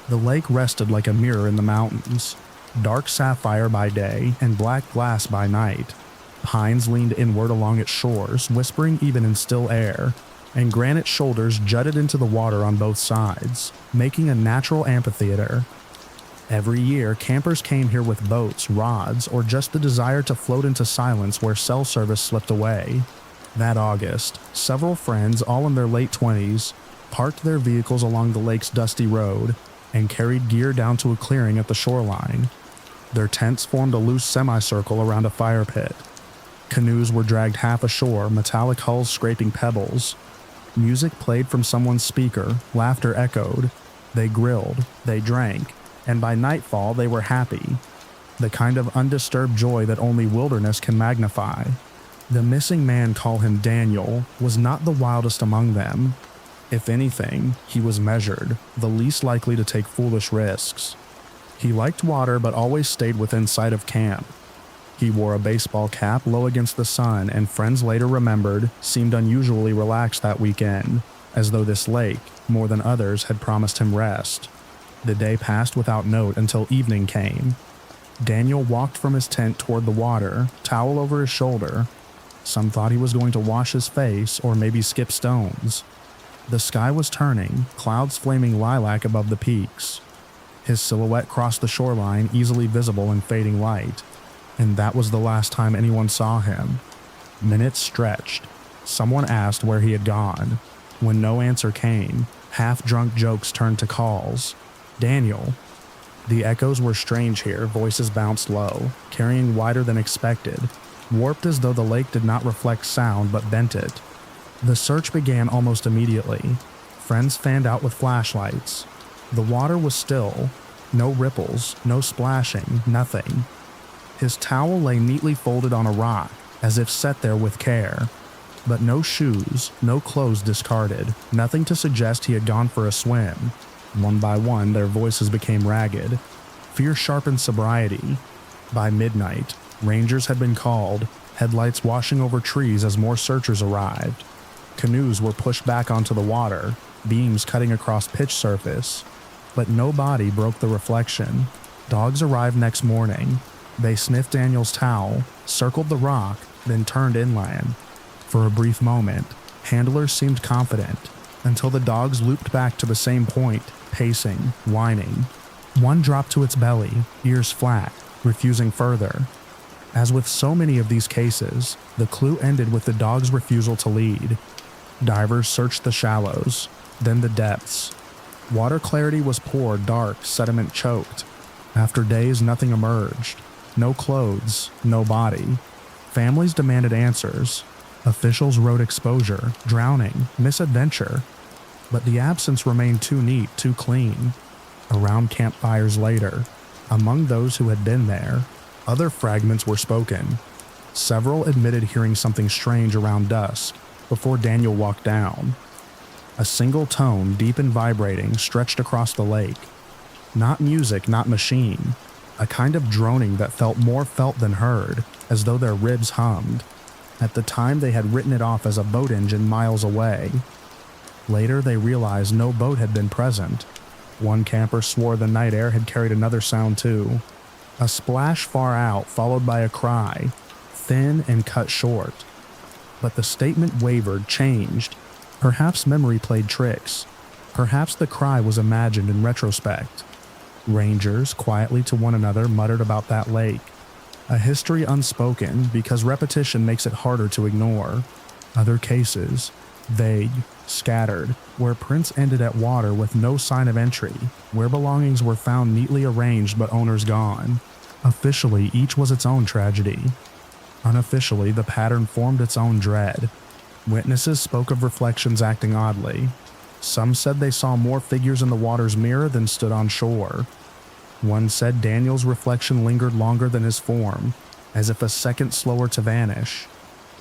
The lake rested like a mirror in the mountains, dark sapphire by day and black glass by night. Pines leaned inward along its shores, whispering even in still air, and granite shoulders jutted into the water on both sides, making a natural amphitheater. Every year, campers came here with boats, rods, or just the desire to float into silence where cell service slipped away. That August, several friends, all in their late 20s, parked their vehicles along the lake's dusty road and carried gear down to a clearing at the shoreline. Their tents formed a loose semicircle around a fire pit. Canoes were dragged half ashore, metallic hulls scraping pebbles. Music played from someone's speaker, laughter echoed. They grilled, they drank, and by nightfall they were happy. The kind of undisturbed joy that only wilderness can magnify. The missing man, call him Daniel, was not the wildest among them. If anything, he was measured, the least likely to take foolish risks. He liked water but always stayed within sight of camp. He wore a baseball cap low against the sun, and friends later remembered seemed unusually relaxed that weekend, as though this lake, more than others, had promised him rest. The day passed without note until evening came. Daniel walked from his tent toward the water, towel over his shoulder. Some thought he was going to wash his face or maybe skip stones. The sky was turning, clouds flaming lilac above the peaks. His silhouette crossed the shoreline, easily visible in fading light. And that was the last time anyone saw him. Minutes stretched. Someone asked where he had gone. When no answer came, half-drunk jokes turned to calls. Daniel. The echoes were strange here, voices bounced low, carrying wider than expected. warped as though the lake did not reflect sound but bent it. The search began almost immediately. Friends fanned out with flashlights. The water was still. No ripples, no splashing, nothing. His towel lay neatly folded on a rock, as if set there with care. But no shoes, no clothes discarded, nothing to suggest he had gone for a swim. One by one, their voices became ragged. Fear sharpened sobriety. By midnight, rangers had been called, headlights washing over trees as more searchers arrived. Canoes were pushed back onto the water, beams cutting across pitch surface. But no body broke the reflection. Dogs arrived next morning. They sniffed Daniel's towel, circled the rock, then turned inland. For a brief moment, handlers seemed confident, until the dogs looped back to the same point, pacing, whining. One dropped to its belly, ears flat, refusing further. As with so many of these cases, the clue ended with the dog's refusal to lead. Divers searched the shallows, then the depths. Water clarity was poor, dark, sediment choked. After days, nothing emerged. No clothes, no body. Families demanded answers. Officials wrote exposure, drowning, misadventure. But the absence remained too neat, too clean. Around campfires later, among those who had been there, other fragments were spoken. Several admitted hearing something strange around dusk before Daniel walked down. A single tone, deep and vibrating, stretched across the lake. Not music, not machine. A kind of droning that felt more felt than heard, as though their ribs hummed. At the time, they had written it off as a boat engine miles away. Later, they realized no boat had been present. One camper swore the night air had carried another sound too. A splash far out, followed by a cry, thin and cut short. But the statement wavered, changed. Perhaps memory played tricks. Perhaps the cry was imagined in retrospect. Rangers, quietly to one another, muttered about that lake. A history unspoken because repetition makes it harder to ignore. Other cases, vague, scattered, where prints ended at water with no sign of entry, where belongings were found neatly arranged but owners gone. Officially, each was its own tragedy. Unofficially, the pattern formed its own dread. Witnesses spoke of reflections acting oddly. Some said they saw more figures in the water's mirror than stood on shore. One said Daniel's reflection lingered longer than his form, as if a second slower to vanish.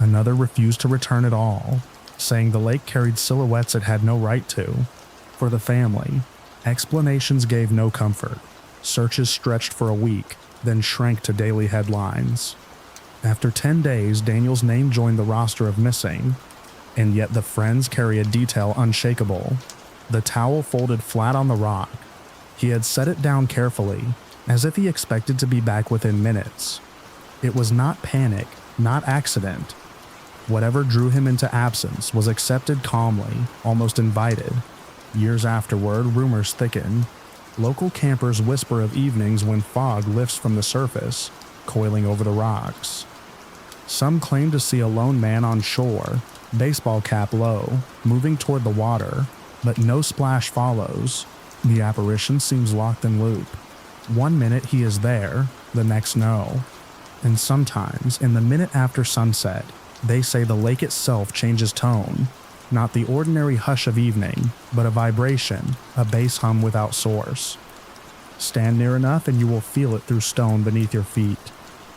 Another refused to return at all, saying the lake carried silhouettes it had no right to. For the family, explanations gave no comfort. Searches stretched for a week, then shrank to daily headlines. After 10 days, Daniel's name joined the roster of missing, and yet the friends carry a detail unshakable. The towel folded flat on the rock. He had set it down carefully, as if he expected to be back within minutes. It was not panic, not accident. Whatever drew him into absence was accepted calmly, almost invited. Years afterward, rumors thicken. Local campers whisper of evenings when fog lifts from the surface, coiling over the rocks. Some claim to see a lone man on shore, baseball cap low, moving toward the water, but no splash follows. The apparition seems locked in loop. One minute he is there, the next no. And sometimes, in the minute after sunset, they say the lake itself changes tone. Not the ordinary hush of evening, but a vibration, a bass hum without source. Stand near enough and you will feel it through stone beneath your feet.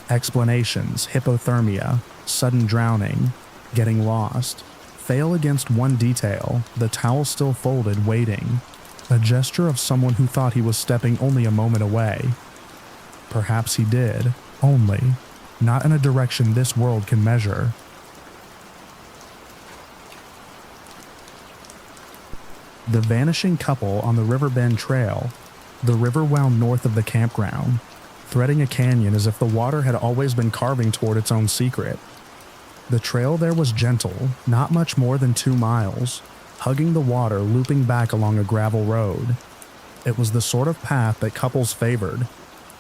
Explanations, hypothermia, sudden drowning, getting lost. Fail against one detail, the towel still folded, waiting. A gesture of someone who thought he was stepping only a moment away. Perhaps he did, only, not in a direction this world can measure. The Vanishing Couple on the River Bend Trail. The river wound north of the campground, threading a canyon as if the water had always been carving toward its own secret. The trail there was gentle, not much more than 2 miles, hugging the water, looping back along a gravel road. It was the sort of path that couples favored.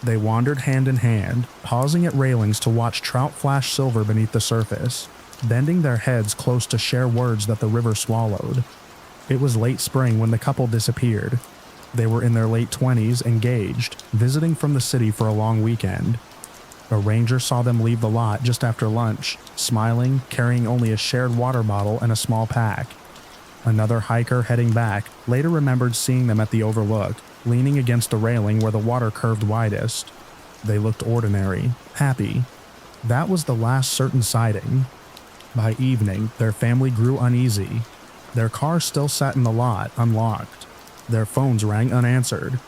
They wandered hand in hand, pausing at railings to watch trout flash silver beneath the surface, bending their heads close to share words that the river swallowed. It was late spring when the couple disappeared. They were in their late 20s, engaged, visiting from the city for a long weekend. A ranger saw them leave the lot just after lunch, smiling, carrying only a shared water bottle and a small pack. Another hiker heading back later remembered seeing them at the overlook, leaning against the railing where the water curved widest. They looked ordinary, happy. That was the last certain sighting. By evening, their family grew uneasy. Their car still sat in the lot, unlocked. Their phones rang unanswered.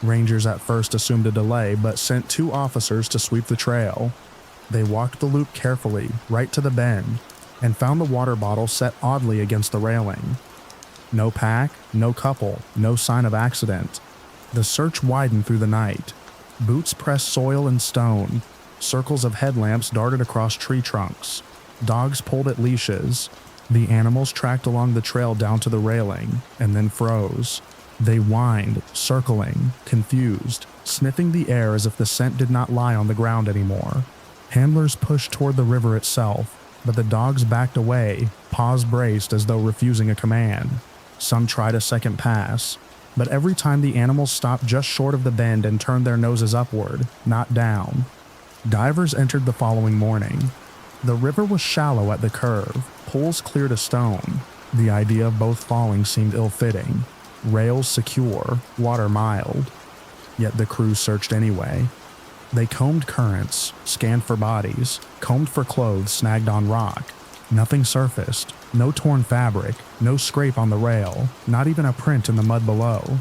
Rangers at first assumed a delay, but sent 2 officers to sweep the trail. They walked the loop carefully, right to the bend, and found the water bottle set oddly against the railing. No pack, no couple, no sign of accident. The search widened through the night. Boots pressed soil and stone. Circles of headlamps darted across tree trunks. Dogs pulled at leashes. The animals tracked along the trail down to the railing, and then froze. They whined, circling, confused, sniffing the air as if the scent did not lie on the ground anymore. Handlers pushed toward the river itself, but the dogs backed away, paws braced as though refusing a command. Some tried a second pass, but every time the animals stopped just short of the bend and turned their noses upward, not down. Divers entered the following morning. The river was shallow at the curve, pools clear to stone. The idea of both falling seemed ill-fitting. Rails secure, water mild. Yet the crew searched anyway. They combed currents, scanned for bodies, combed for clothes snagged on rock. Nothing surfaced, no torn fabric, no scrape on the rail, not even a print in the mud below.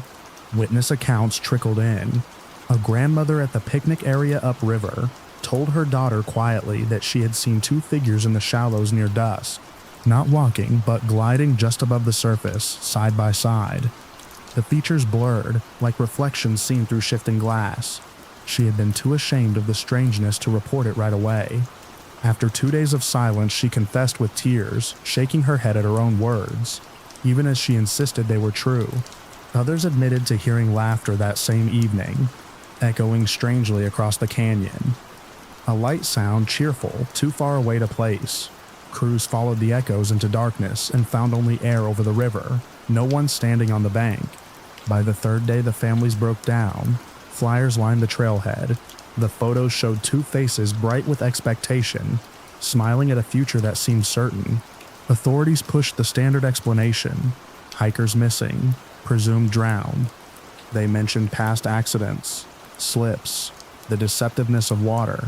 Witness accounts trickled in. A grandmother at the picnic area upriver told her daughter quietly that she had seen 2 figures in the shallows near dusk, not walking but gliding just above the surface, side by side. The features blurred, like reflections seen through shifting glass. She had been too ashamed of the strangeness to report it right away. After 2 days of silence, she confessed with tears, shaking her head at her own words, even as she insisted they were true. Others admitted to hearing laughter that same evening, echoing strangely across the canyon. A light sound, cheerful, too far away to place. Crews followed the echoes into darkness and found only air over the river, no one standing on the bank. By the 3rd day, the families broke down. Flyers lined the trailhead. The photos showed 2 faces bright with expectation, smiling at a future that seemed certain. Authorities pushed the standard explanation: hikers missing, presumed drowned. They mentioned past accidents, slips, the deceptiveness of water.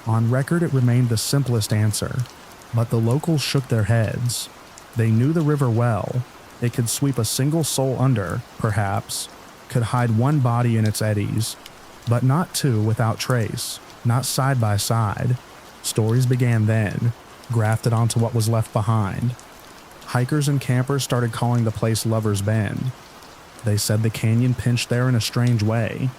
On record, it remained the simplest answer, but the locals shook their heads. They knew the river well. It could sweep a single soul under, perhaps, could hide 1 body in its eddies, but not 2 without trace, not side by side. Stories began then, grafted onto what was left behind. Hikers and campers started calling the place Lover's Bend. They said the canyon pinched there in a strange way.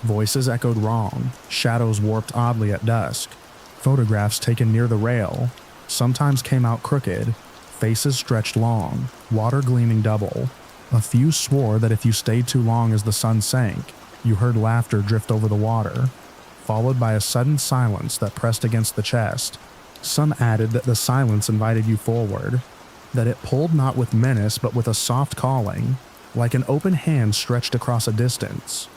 Voices echoed wrong, shadows warped oddly at dusk. Photographs taken near the rail sometimes came out crooked, faces stretched long, water gleaming double. A few swore that if you stayed too long as the sun sank, you heard laughter drift over the water, followed by a sudden silence that pressed against the chest. Some added that the silence invited you forward, that it pulled not with menace but with a soft calling, like an open hand stretched across a distance.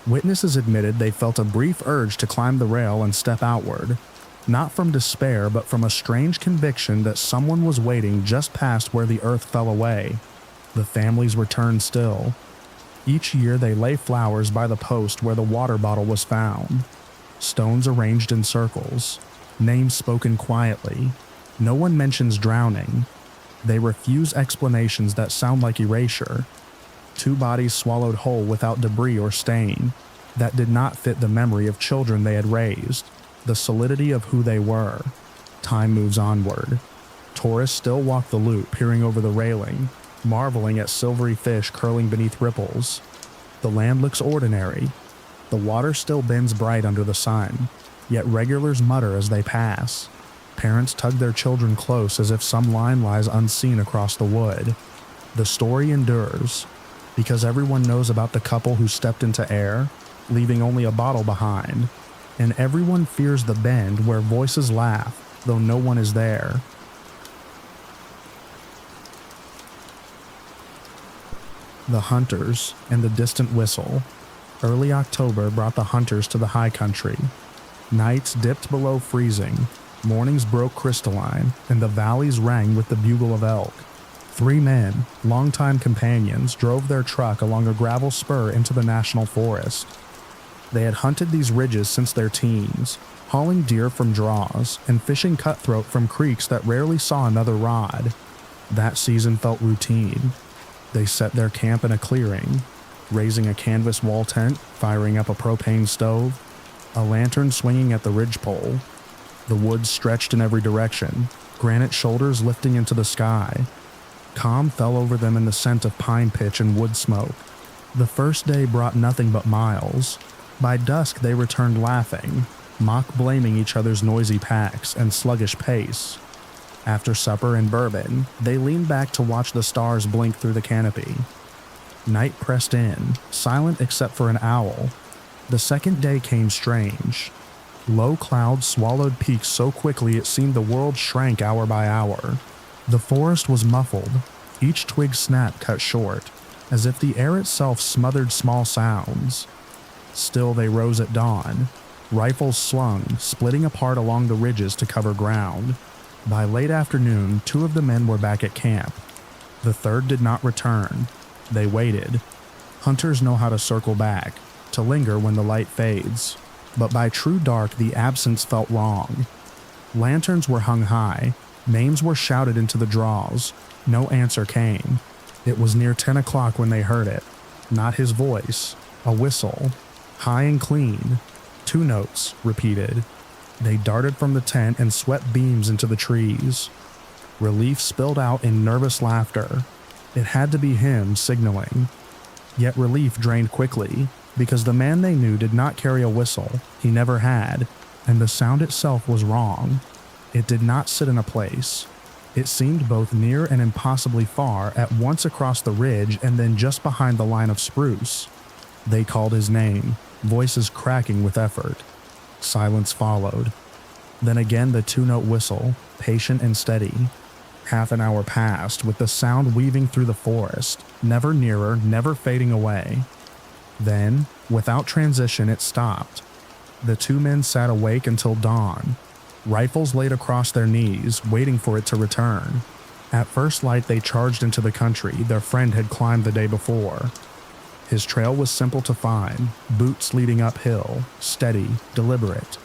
Witnesses admitted they felt a brief urge to climb the rail and step outward, not from despair but from a strange conviction that someone was waiting just past where the earth fell away. The families returned still. Each year they lay flowers by the post where the water bottle was found. Stones arranged in circles, names spoken quietly. No one mentions drowning. They refuse explanations that sound like erasure. 2 bodies swallowed whole without debris or stain. That did not fit the memory of children they had raised, the solidity of who they were. Time moves onward. Tourists still walk the loop, peering over the railing, marveling at silvery fish curling beneath ripples. The land looks ordinary. The water still bends bright under the sun, yet regulars mutter as they pass. Parents tug their children close as if some line lies unseen across the wood. The story endures, because everyone knows about the couple who stepped into air, leaving only a bottle behind, and everyone fears the bend where voices laugh, though no one is there. The hunters and the distant whistle. Early October brought the hunters to the high country. Nights dipped below freezing, mornings broke crystalline, and the valleys rang with the bugle of elk. 3 men, longtime companions, drove their truck along a gravel spur into the national forest. They had hunted these ridges since their teens, hauling deer from draws and fishing cutthroat from creeks that rarely saw another rod. That season felt routine. They set their camp in a clearing, raising a canvas wall tent, firing up a propane stove, a lantern swinging at the ridgepole. The woods stretched in every direction, granite shoulders lifting into the sky. Calm fell over them in the scent of pine pitch and wood smoke. The first day brought nothing but miles. By dusk they returned laughing, mock-blaming each other's noisy packs and sluggish pace. After supper and bourbon, they leaned back to watch the stars blink through the canopy. Night pressed in, silent except for an owl. The second day came strange. Low clouds swallowed peaks so quickly it seemed the world shrank hour by hour. The forest was muffled, each twig snap cut short, as if the air itself smothered small sounds. Still they rose at dawn, rifles slung, splitting apart along the ridges to cover ground. By late afternoon, 2 of the men were back at camp. The third did not return. They waited. Hunters know how to circle back, to linger when the light fades. But by true dark, the absence felt wrong. Lanterns were hung high. Names were shouted into the draws. No answer came. It was near 10 o'clock when they heard it. Not his voice. A whistle. High and clean. 2 notes, repeated. They darted from the tent and swept beams into the trees. Relief spilled out in nervous laughter. It had to be him signaling. Yet relief drained quickly, because the man they knew did not carry a whistle. He never had, and the sound itself was wrong. It did not sit in a place. It seemed both near and impossibly far, at once across the ridge and then just behind the line of spruce. They called his name, voices cracking with effort. Silence followed. Then again the 2-note whistle, patient and steady. Half an hour passed, with the sound weaving through the forest, never nearer, never fading away. Then, without transition, it stopped. The 2 men sat awake until dawn, rifles laid across their knees, waiting for it to return. At first light they charged into the country their friend had climbed the day before. His trail was simple to find, boots leading uphill, steady, deliberate.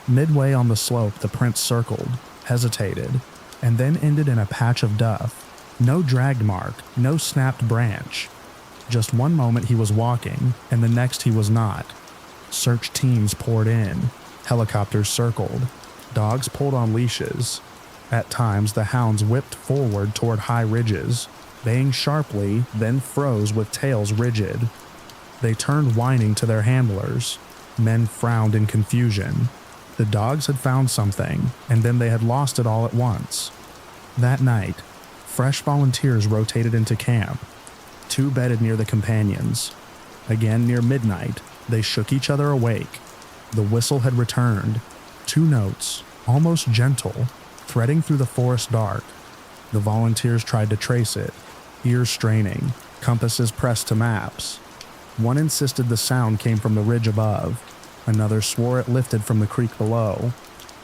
Midway on the slope the prints circled, hesitated, and then ended in a patch of duff. No dragged mark, no snapped branch. Just one moment he was walking, and the next he was not. Search teams poured in, helicopters circled, dogs pulled on leashes. At times the hounds whipped forward toward high ridges, baying sharply, then froze with tails rigid. They turned whining to their handlers. Men frowned in confusion. The dogs had found something, and then they had lost it all at once. That night, fresh volunteers rotated into camp. 2 bedded near the companions. Again near midnight, they shook each other awake. The whistle had returned. 2 notes, almost gentle, threading through the forest dark. The volunteers tried to trace it, ears straining, compasses pressed to maps. One insisted the sound came from the ridge above. Another swore it lifted from the creek below.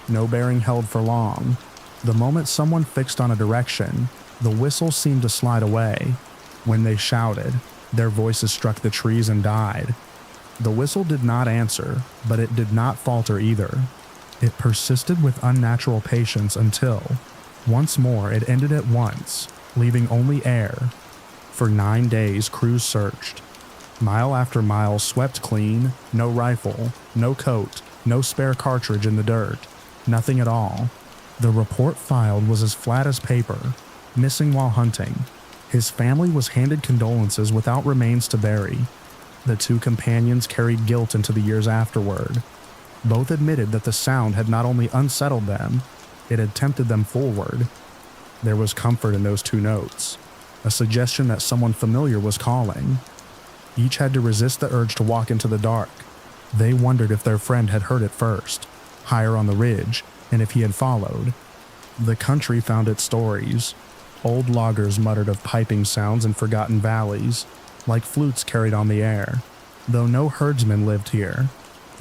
No bearing held for long. The moment someone fixed on a direction, the whistle seemed to slide away. When they shouted, their voices struck the trees and died. The whistle did not answer, but it did not falter either. It persisted with unnatural patience until, once more, it ended at once, leaving only air. For 9 days crews searched. Mile after mile swept clean, no rifle, no coat, no spare cartridge in the dirt, nothing at all. The report filed was as flat as paper, missing while hunting. His family was handed condolences without remains to bury. The 2 companions carried guilt into the years afterward. Both admitted that the sound had not only unsettled them, it had tempted them forward. There was comfort in those 2 notes, a suggestion that someone familiar was calling. Each had to resist the urge to walk into the dark. They wondered if their friend had heard it first, higher on the ridge, and if he had followed. The country found its stories. Old loggers muttered of piping sounds in forgotten valleys, like flutes carried on the air, though no herdsmen lived here.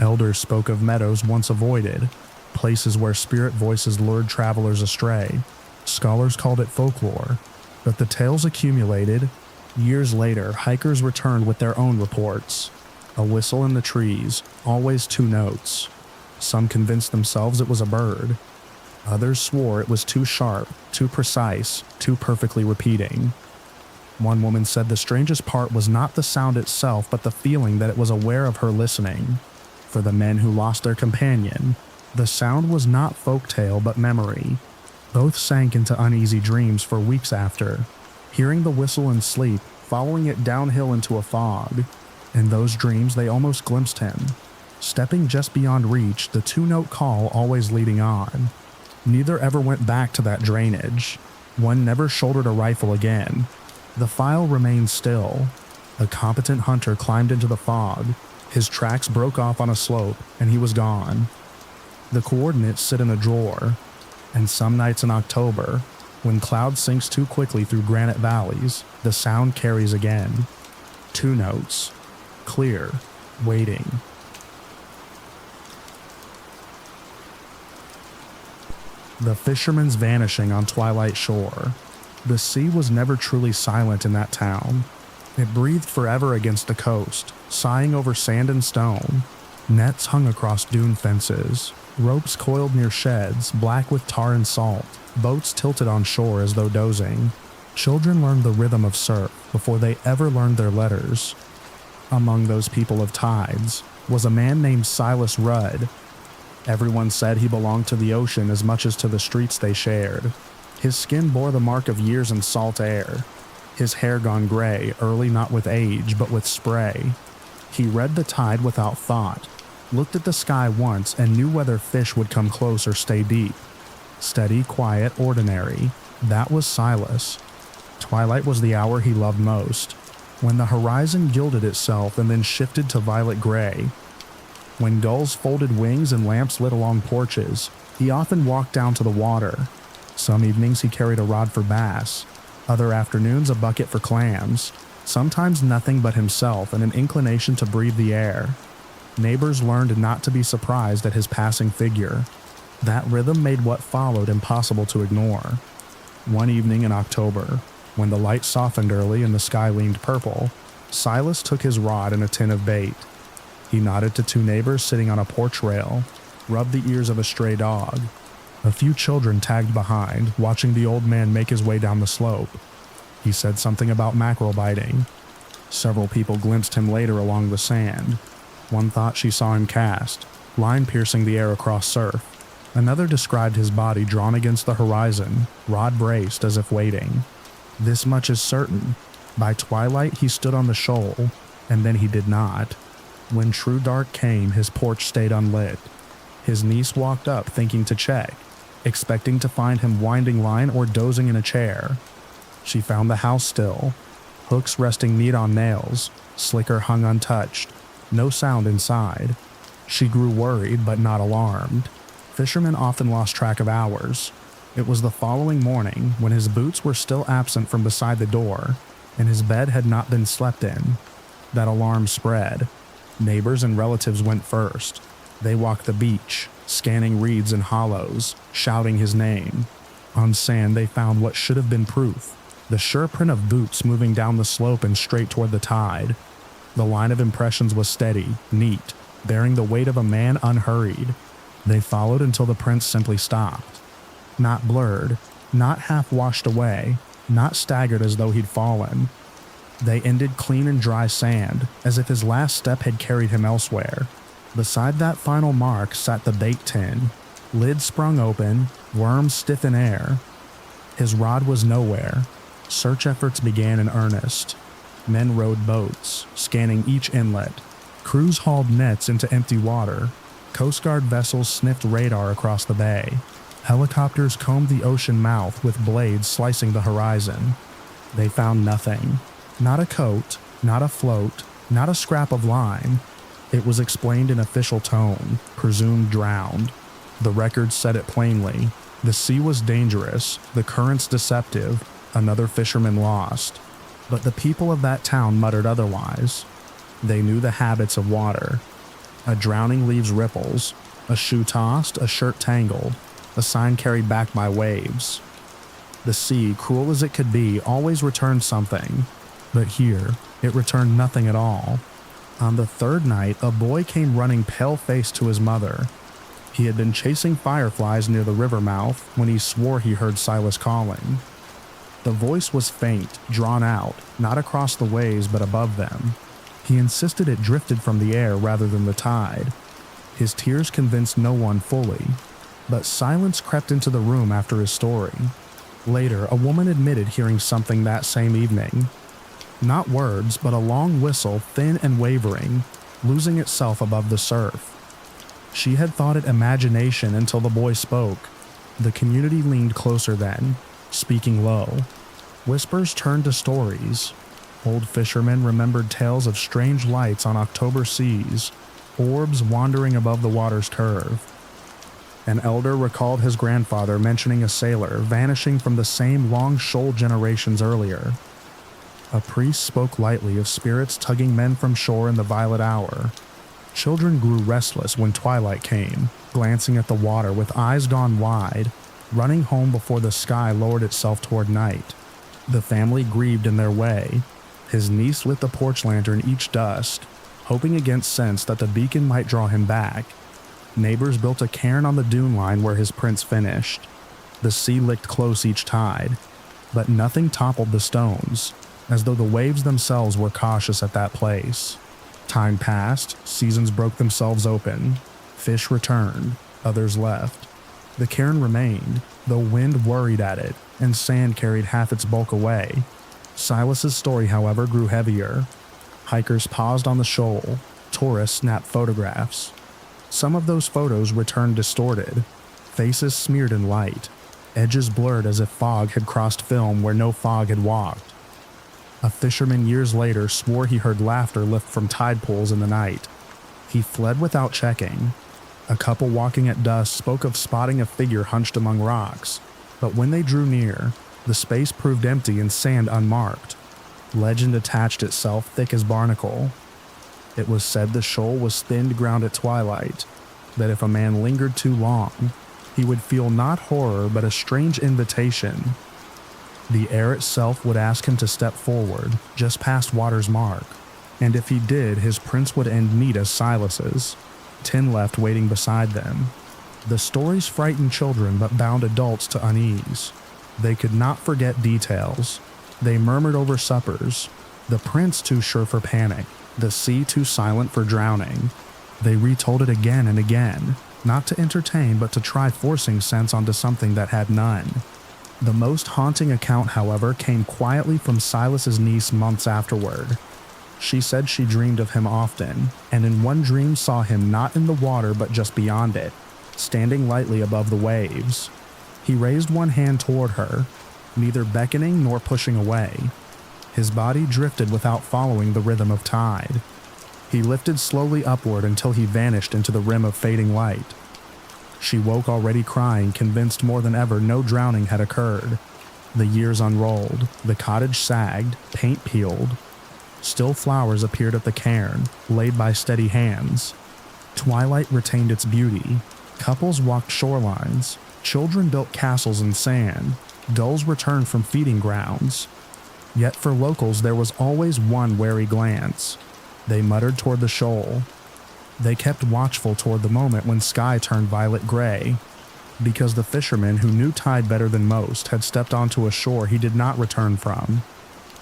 Elders spoke of meadows once avoided, places where spirit voices lured travelers astray. Scholars called it folklore, but the tales accumulated. Years later, hikers returned with their own reports. A whistle in the trees, always 2 notes. Some convinced themselves it was a bird. Others swore it was too sharp, too precise, too perfectly repeating. One woman said the strangest part was not the sound itself, but the feeling that it was aware of her listening. For the men who lost their companion, the sound was not folktale but memory. Both sank into uneasy dreams for weeks after, hearing the whistle in sleep, following it downhill into a fog. In those dreams they almost glimpsed him, stepping just beyond reach, the 2-note call always leading on. Neither ever went back to that drainage. One never shouldered a rifle again. The file remained still. A competent hunter climbed into the fog. His tracks broke off on a slope, and he was gone. The coordinates sit in a drawer, and some nights in October, when cloud sinks too quickly through granite valleys, the sound carries again. 2 notes. Clear. Waiting. The Fishermans Vanishing on Twilight Shore. The sea was never truly silent in that town. It breathed forever against the coast, sighing over sand and stone. Nets hung across dune fences, ropes coiled near sheds, black with tar and salt, boats tilted on shore as though dozing. Children learned the rhythm of surf before they ever learned their letters. Among those people of tides was a man named Silas Rudd. Everyone said he belonged to the ocean as much as to the streets they shared. His skin bore the mark of years in salt air. His hair gone gray, early not with age, but with spray. He read the tide without thought, looked at the sky once and knew whether fish would come close or stay deep. Steady, quiet, ordinary. That was Silas. Twilight was the hour he loved most, when the horizon gilded itself and then shifted to violet gray. When gulls folded wings and lamps lit along porches, he often walked down to the water. Some evenings he carried a rod for bass, other afternoons a bucket for clams, sometimes nothing but himself and an inclination to breathe the air. Neighbors learned not to be surprised at his passing figure. That rhythm made what followed impossible to ignore. One evening in October, when the light softened early and the sky leaned purple, Silas took his rod and a tin of bait. He nodded to 2 neighbors sitting on a porch rail, rubbed the ears of a stray dog. A few children tagged behind, watching the old man make his way down the slope. He said something about mackerel biting. Several people glimpsed him later along the sand. One thought she saw him cast, line piercing the air across surf. Another described his body drawn against the horizon, rod braced as if waiting. This much is certain. By twilight he stood on the shoal, and then he did not. When true dark came, his porch stayed unlit. His niece walked up thinking to check, expecting to find him winding line or dozing in a chair. She found the house still, hooks resting neat on nails, slicker hung untouched, no sound inside. She grew worried but not alarmed. Fishermen often lost track of hours. It was the following morning, when his boots were still absent from beside the door, and his bed had not been slept in, that alarm spread. Neighbors and relatives went first. They walked the beach, scanning reeds and hollows, shouting his name. On sand they found what should have been proof, the sure print of boots moving down the slope and straight toward the tide. The line of impressions was steady, neat, bearing the weight of a man unhurried. They followed until the prints simply stopped. Not blurred, not half washed away, not staggered as though he'd fallen. They ended clean and dry sand, as if his last step had carried him elsewhere. Beside that final mark sat the bait tin, lid sprung open, worms stiff in air. His rod was nowhere. Search efforts began in earnest. Men rowed boats, scanning each inlet. Crews hauled nets into empty water. Coast Guard vessels sniffed radar across the bay. Helicopters combed the ocean mouth with blades slicing the horizon. They found nothing. Not a coat, not a float, not a scrap of line. It was explained in official tone, presumed drowned. The records said it plainly. The sea was dangerous, the currents deceptive, another fisherman lost. But the people of that town muttered otherwise. They knew the habits of water. A drowning leaves ripples, a shoe tossed, a shirt tangled, a sign carried back by waves. The sea, cruel as it could be, always returned something, but here it returned nothing at all. On the third night, a boy came running pale-faced to his mother. He had been chasing fireflies near the river mouth when he swore he heard Silas calling. The voice was faint, drawn out, not across the waves but above them. He insisted it drifted from the air rather than the tide. His tears convinced no one fully, but silence crept into the room after his story. Later, a woman admitted hearing something that same evening. Not words, but a long whistle, thin and wavering, losing itself above the surf. She had thought it imagination until the boy spoke. The community leaned closer then, speaking low. Whispers turned to stories. Old fishermen remembered tales of strange lights on October seas, orbs wandering above the water's curve. An elder recalled his grandfather mentioning a sailor vanishing from the same long shoal generations earlier. A priest spoke lightly of spirits tugging men from shore in the violet hour. Children grew restless when twilight came, glancing at the water with eyes gone wide, running home before the sky lowered itself toward night. The family grieved in their way. His niece lit the porch lantern each dusk, hoping against sense that the beacon might draw him back. Neighbors built a cairn on the dune line where his prince finished. The sea licked close each tide, but nothing toppled the stones, as though the waves themselves were cautious at that place. Time passed, seasons broke themselves open. Fish returned, others left. The cairn remained, though wind worried at it, and sand carried half its bulk away. Silas's story, however, grew heavier. Hikers paused on the shoal. Tourists snapped photographs. Some of those photos returned distorted, faces smeared in light, edges blurred as if fog had crossed film where no fog had walked. A fisherman years later swore he heard laughter lift from tide pools in the night. He fled without checking. A couple walking at dusk spoke of spotting a figure hunched among rocks, but when they drew near, the space proved empty and sand unmarked. Legend attached itself thick as barnacle. It was said the shoal was thinned ground at twilight, that if a man lingered too long, he would feel not horror but a strange invitation. The air itself would ask him to step forward, just past water's mark, and if he did, his prince would end neat as Silas's. 10 left waiting beside them. The stories frightened children but bound adults to unease. They could not forget details. They murmured over suppers. The prince too sure for panic, the sea too silent for drowning. They retold it again and again, not to entertain but to try forcing sense onto something that had none. The most haunting account, however, came quietly from Silas's niece months afterward. She said she dreamed of him often, and in one dream saw him not in the water but just beyond it, standing lightly above the waves. He raised one hand toward her, neither beckoning nor pushing away. His body drifted without following the rhythm of tide. He lifted slowly upward until he vanished into the rim of fading light. She woke already crying, convinced more than ever no drowning had occurred. The years unrolled, the cottage sagged, paint peeled. Still flowers appeared at the cairn, laid by steady hands. Twilight retained its beauty. Couples walked shorelines. Children built castles in sand. Gulls returned from feeding grounds. Yet for locals there was always one wary glance. They muttered toward the shoal. They kept watchful toward the moment when sky turned violet gray, because the fisherman who knew tide better than most had stepped onto a shore he did not return from,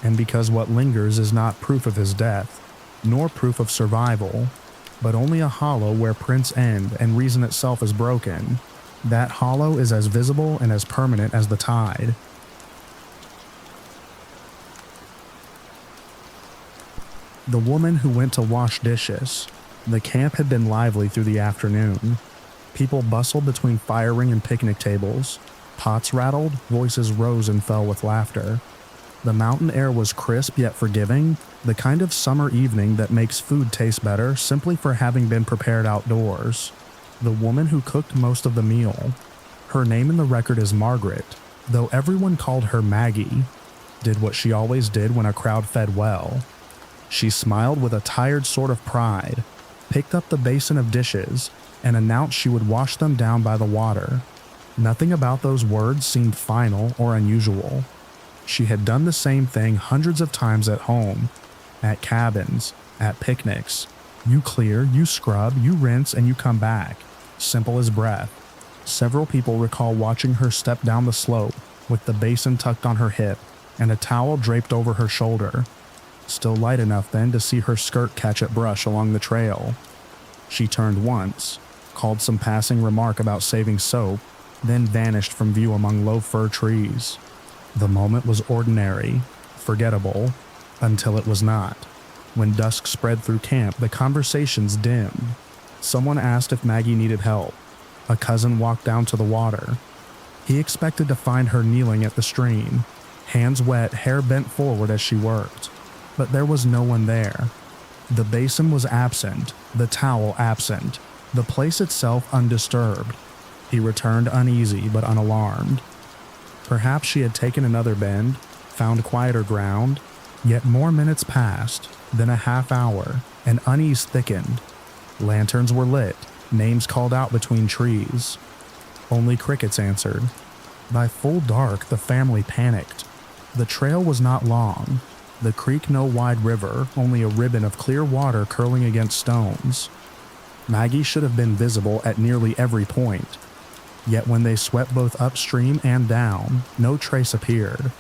and because what lingers is not proof of his death, nor proof of survival, but only a hollow where prints end and reason itself is broken. That hollow is as visible and as permanent as the tide. The woman who went to wash dishes. The camp had been lively through the afternoon. People bustled between fire ring and picnic tables. Pots rattled, voices rose and fell with laughter. The mountain air was crisp yet forgiving, the kind of summer evening that makes food taste better simply for having been prepared outdoors. The woman who cooked most of the meal. Her name in the record is Margaret, though everyone called her Maggie. Did what she always did when a crowd fed well. She smiled with a tired sort of pride. picked up the basin of dishes, and announced she would wash them down by the water. Nothing about those words seemed final or unusual. She had done the same thing hundreds of times at home, at cabins, at picnics. You clear, you scrub, you rinse, and you come back. Simple as breath. Several people recall watching her step down the slope with the basin tucked on her hip and a towel draped over her shoulder. Still light enough then to see her skirt catch at brush along the trail. She turned once, called some passing remark about saving soap, then vanished from view among low fir trees. The moment was ordinary, forgettable, until it was not. When dusk spread through camp, the conversations dimmed. Someone asked if Maggie needed help. A cousin walked down to the water. He expected to find her kneeling at the stream, hands wet, hair bent forward as she worked. But there was no one there. The basin was absent, the towel absent, the place itself undisturbed. He returned uneasy but unalarmed. Perhaps she had taken another bend, found quieter ground. Yet more minutes passed, then a half hour, and unease thickened. Lanterns were lit, names called out between trees. Only crickets answered. By full dark, the family panicked. The trail was not long. The creek no wide river, only a ribbon of clear water curling against stones. Maggie should have been visible at nearly every point. Yet when they swept both upstream and down, no trace appeared.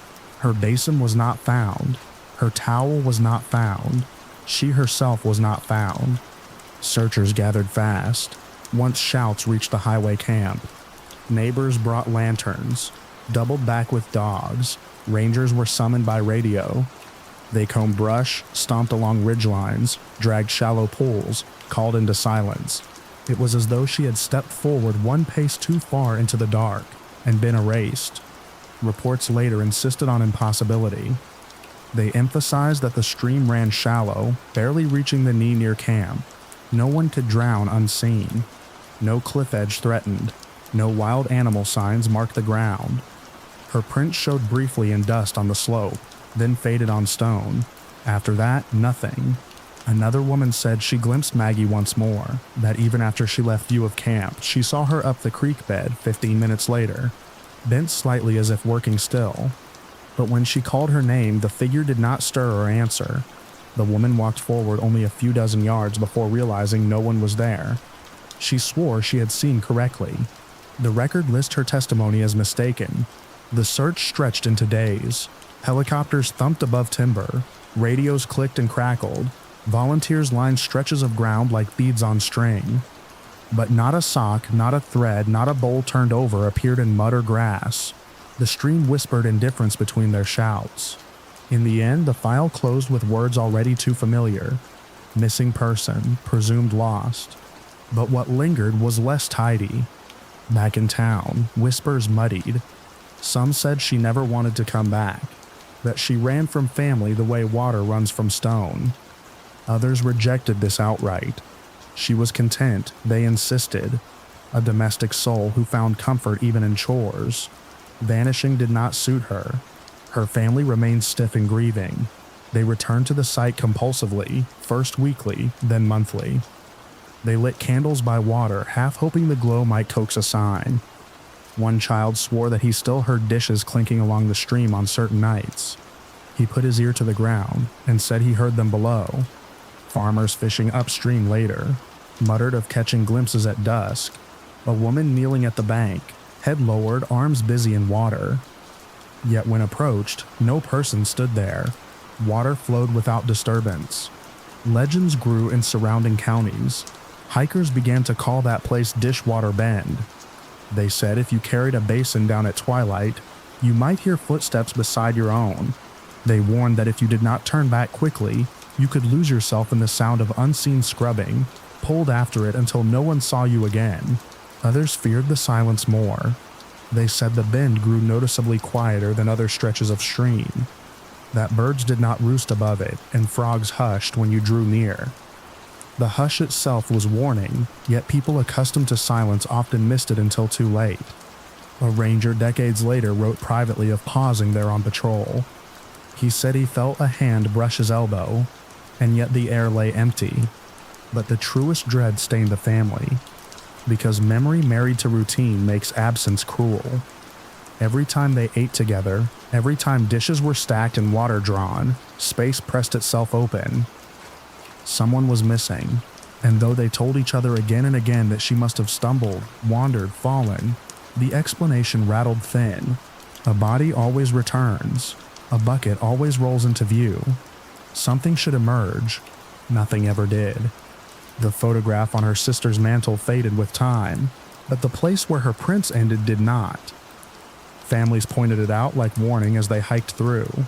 Her basin was not found. Her towel was not found. She herself was not found. Searchers gathered fast. Once shouts reached the highway camp. Neighbors brought lanterns, doubled back with dogs. Rangers were summoned by radio. They combed brush, stomped along ridgelines, dragged shallow pools, called into silence. It was as though she had stepped forward one pace too far into the dark and been erased. Reports later insisted on impossibility. They emphasized that the stream ran shallow, barely reaching the knee near camp. No one could drown unseen. No cliff edge threatened. No wild animal signs marked the ground. Her print showed briefly in dust on the slope, then faded on stone. After that, nothing. Another woman said she glimpsed Maggie once more, that even after she left view of camp, she saw her up the creek bed 15 minutes later, bent slightly as if working still. But when she called her name, the figure did not stir or answer. The woman walked forward only a few dozen yards before realizing no one was there. She swore she had seen correctly. The record lists her testimony as mistaken. The search stretched into days. Helicopters thumped above timber. Radios clicked and crackled. Volunteers lined stretches of ground like beads on string. But not a sock, not a thread, not a bowl turned over appeared in mud or grass. The stream whispered indifference between their shouts. In the end, the file closed with words already too familiar. Missing person, presumed lost. But what lingered was less tidy. Back in town, whispers muddied. Some said she never wanted to come back, that she ran from family the way water runs from stone. Others rejected this outright. She was content, they insisted. A domestic soul who found comfort even in chores. Vanishing did not suit her. Her family remained stiff and grieving. They returned to the site compulsively, first weekly, then monthly. They lit candles by water, half hoping the glow might coax a sign. One child swore that he still heard dishes clinking along the stream on certain nights. He put his ear to the ground and said he heard them below. Farmers fishing upstream later muttered of catching glimpses at dusk. A woman kneeling at the bank, head lowered, arms busy in water. Yet when approached, no person stood there. Water flowed without disturbance. Legends grew in surrounding counties. Hikers began to call that place Dishwater Bend. They said if you carried a basin down at twilight, you might hear footsteps beside your own. They warned that if you did not turn back quickly, you could lose yourself in the sound of unseen scrubbing, pulled after it until no one saw you again. Others feared the silence more. They said the bend grew noticeably quieter than other stretches of stream, that birds did not roost above it and frogs hushed when you drew near. The hush itself was warning, yet people accustomed to silence often missed it until too late. A ranger decades later wrote privately of pausing there on patrol. He said he felt a hand brush his elbow, and yet the air lay empty. But the truest dread stained the family, because memory married to routine makes absence cruel. Every time they ate together, every time dishes were stacked and water drawn, space pressed itself open. Someone was missing, and though they told each other again and again that she must have stumbled, wandered, fallen, the explanation rattled thin. A body always returns. A bucket always rolls into view. Something should emerge. Nothing ever did. The photograph on her sister's mantle faded with time, but the place where her prints ended did not. Families pointed it out like warning as they hiked through.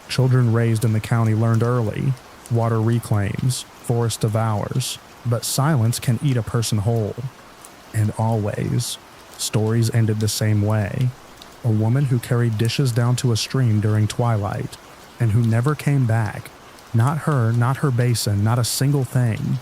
Children raised in the county learned early: water reclaims, forest devours, but silence can eat a person whole. And always, stories ended the same way. A woman who carried dishes down to a stream during twilight, and who never came back. Not her, not her basin, not a single thing.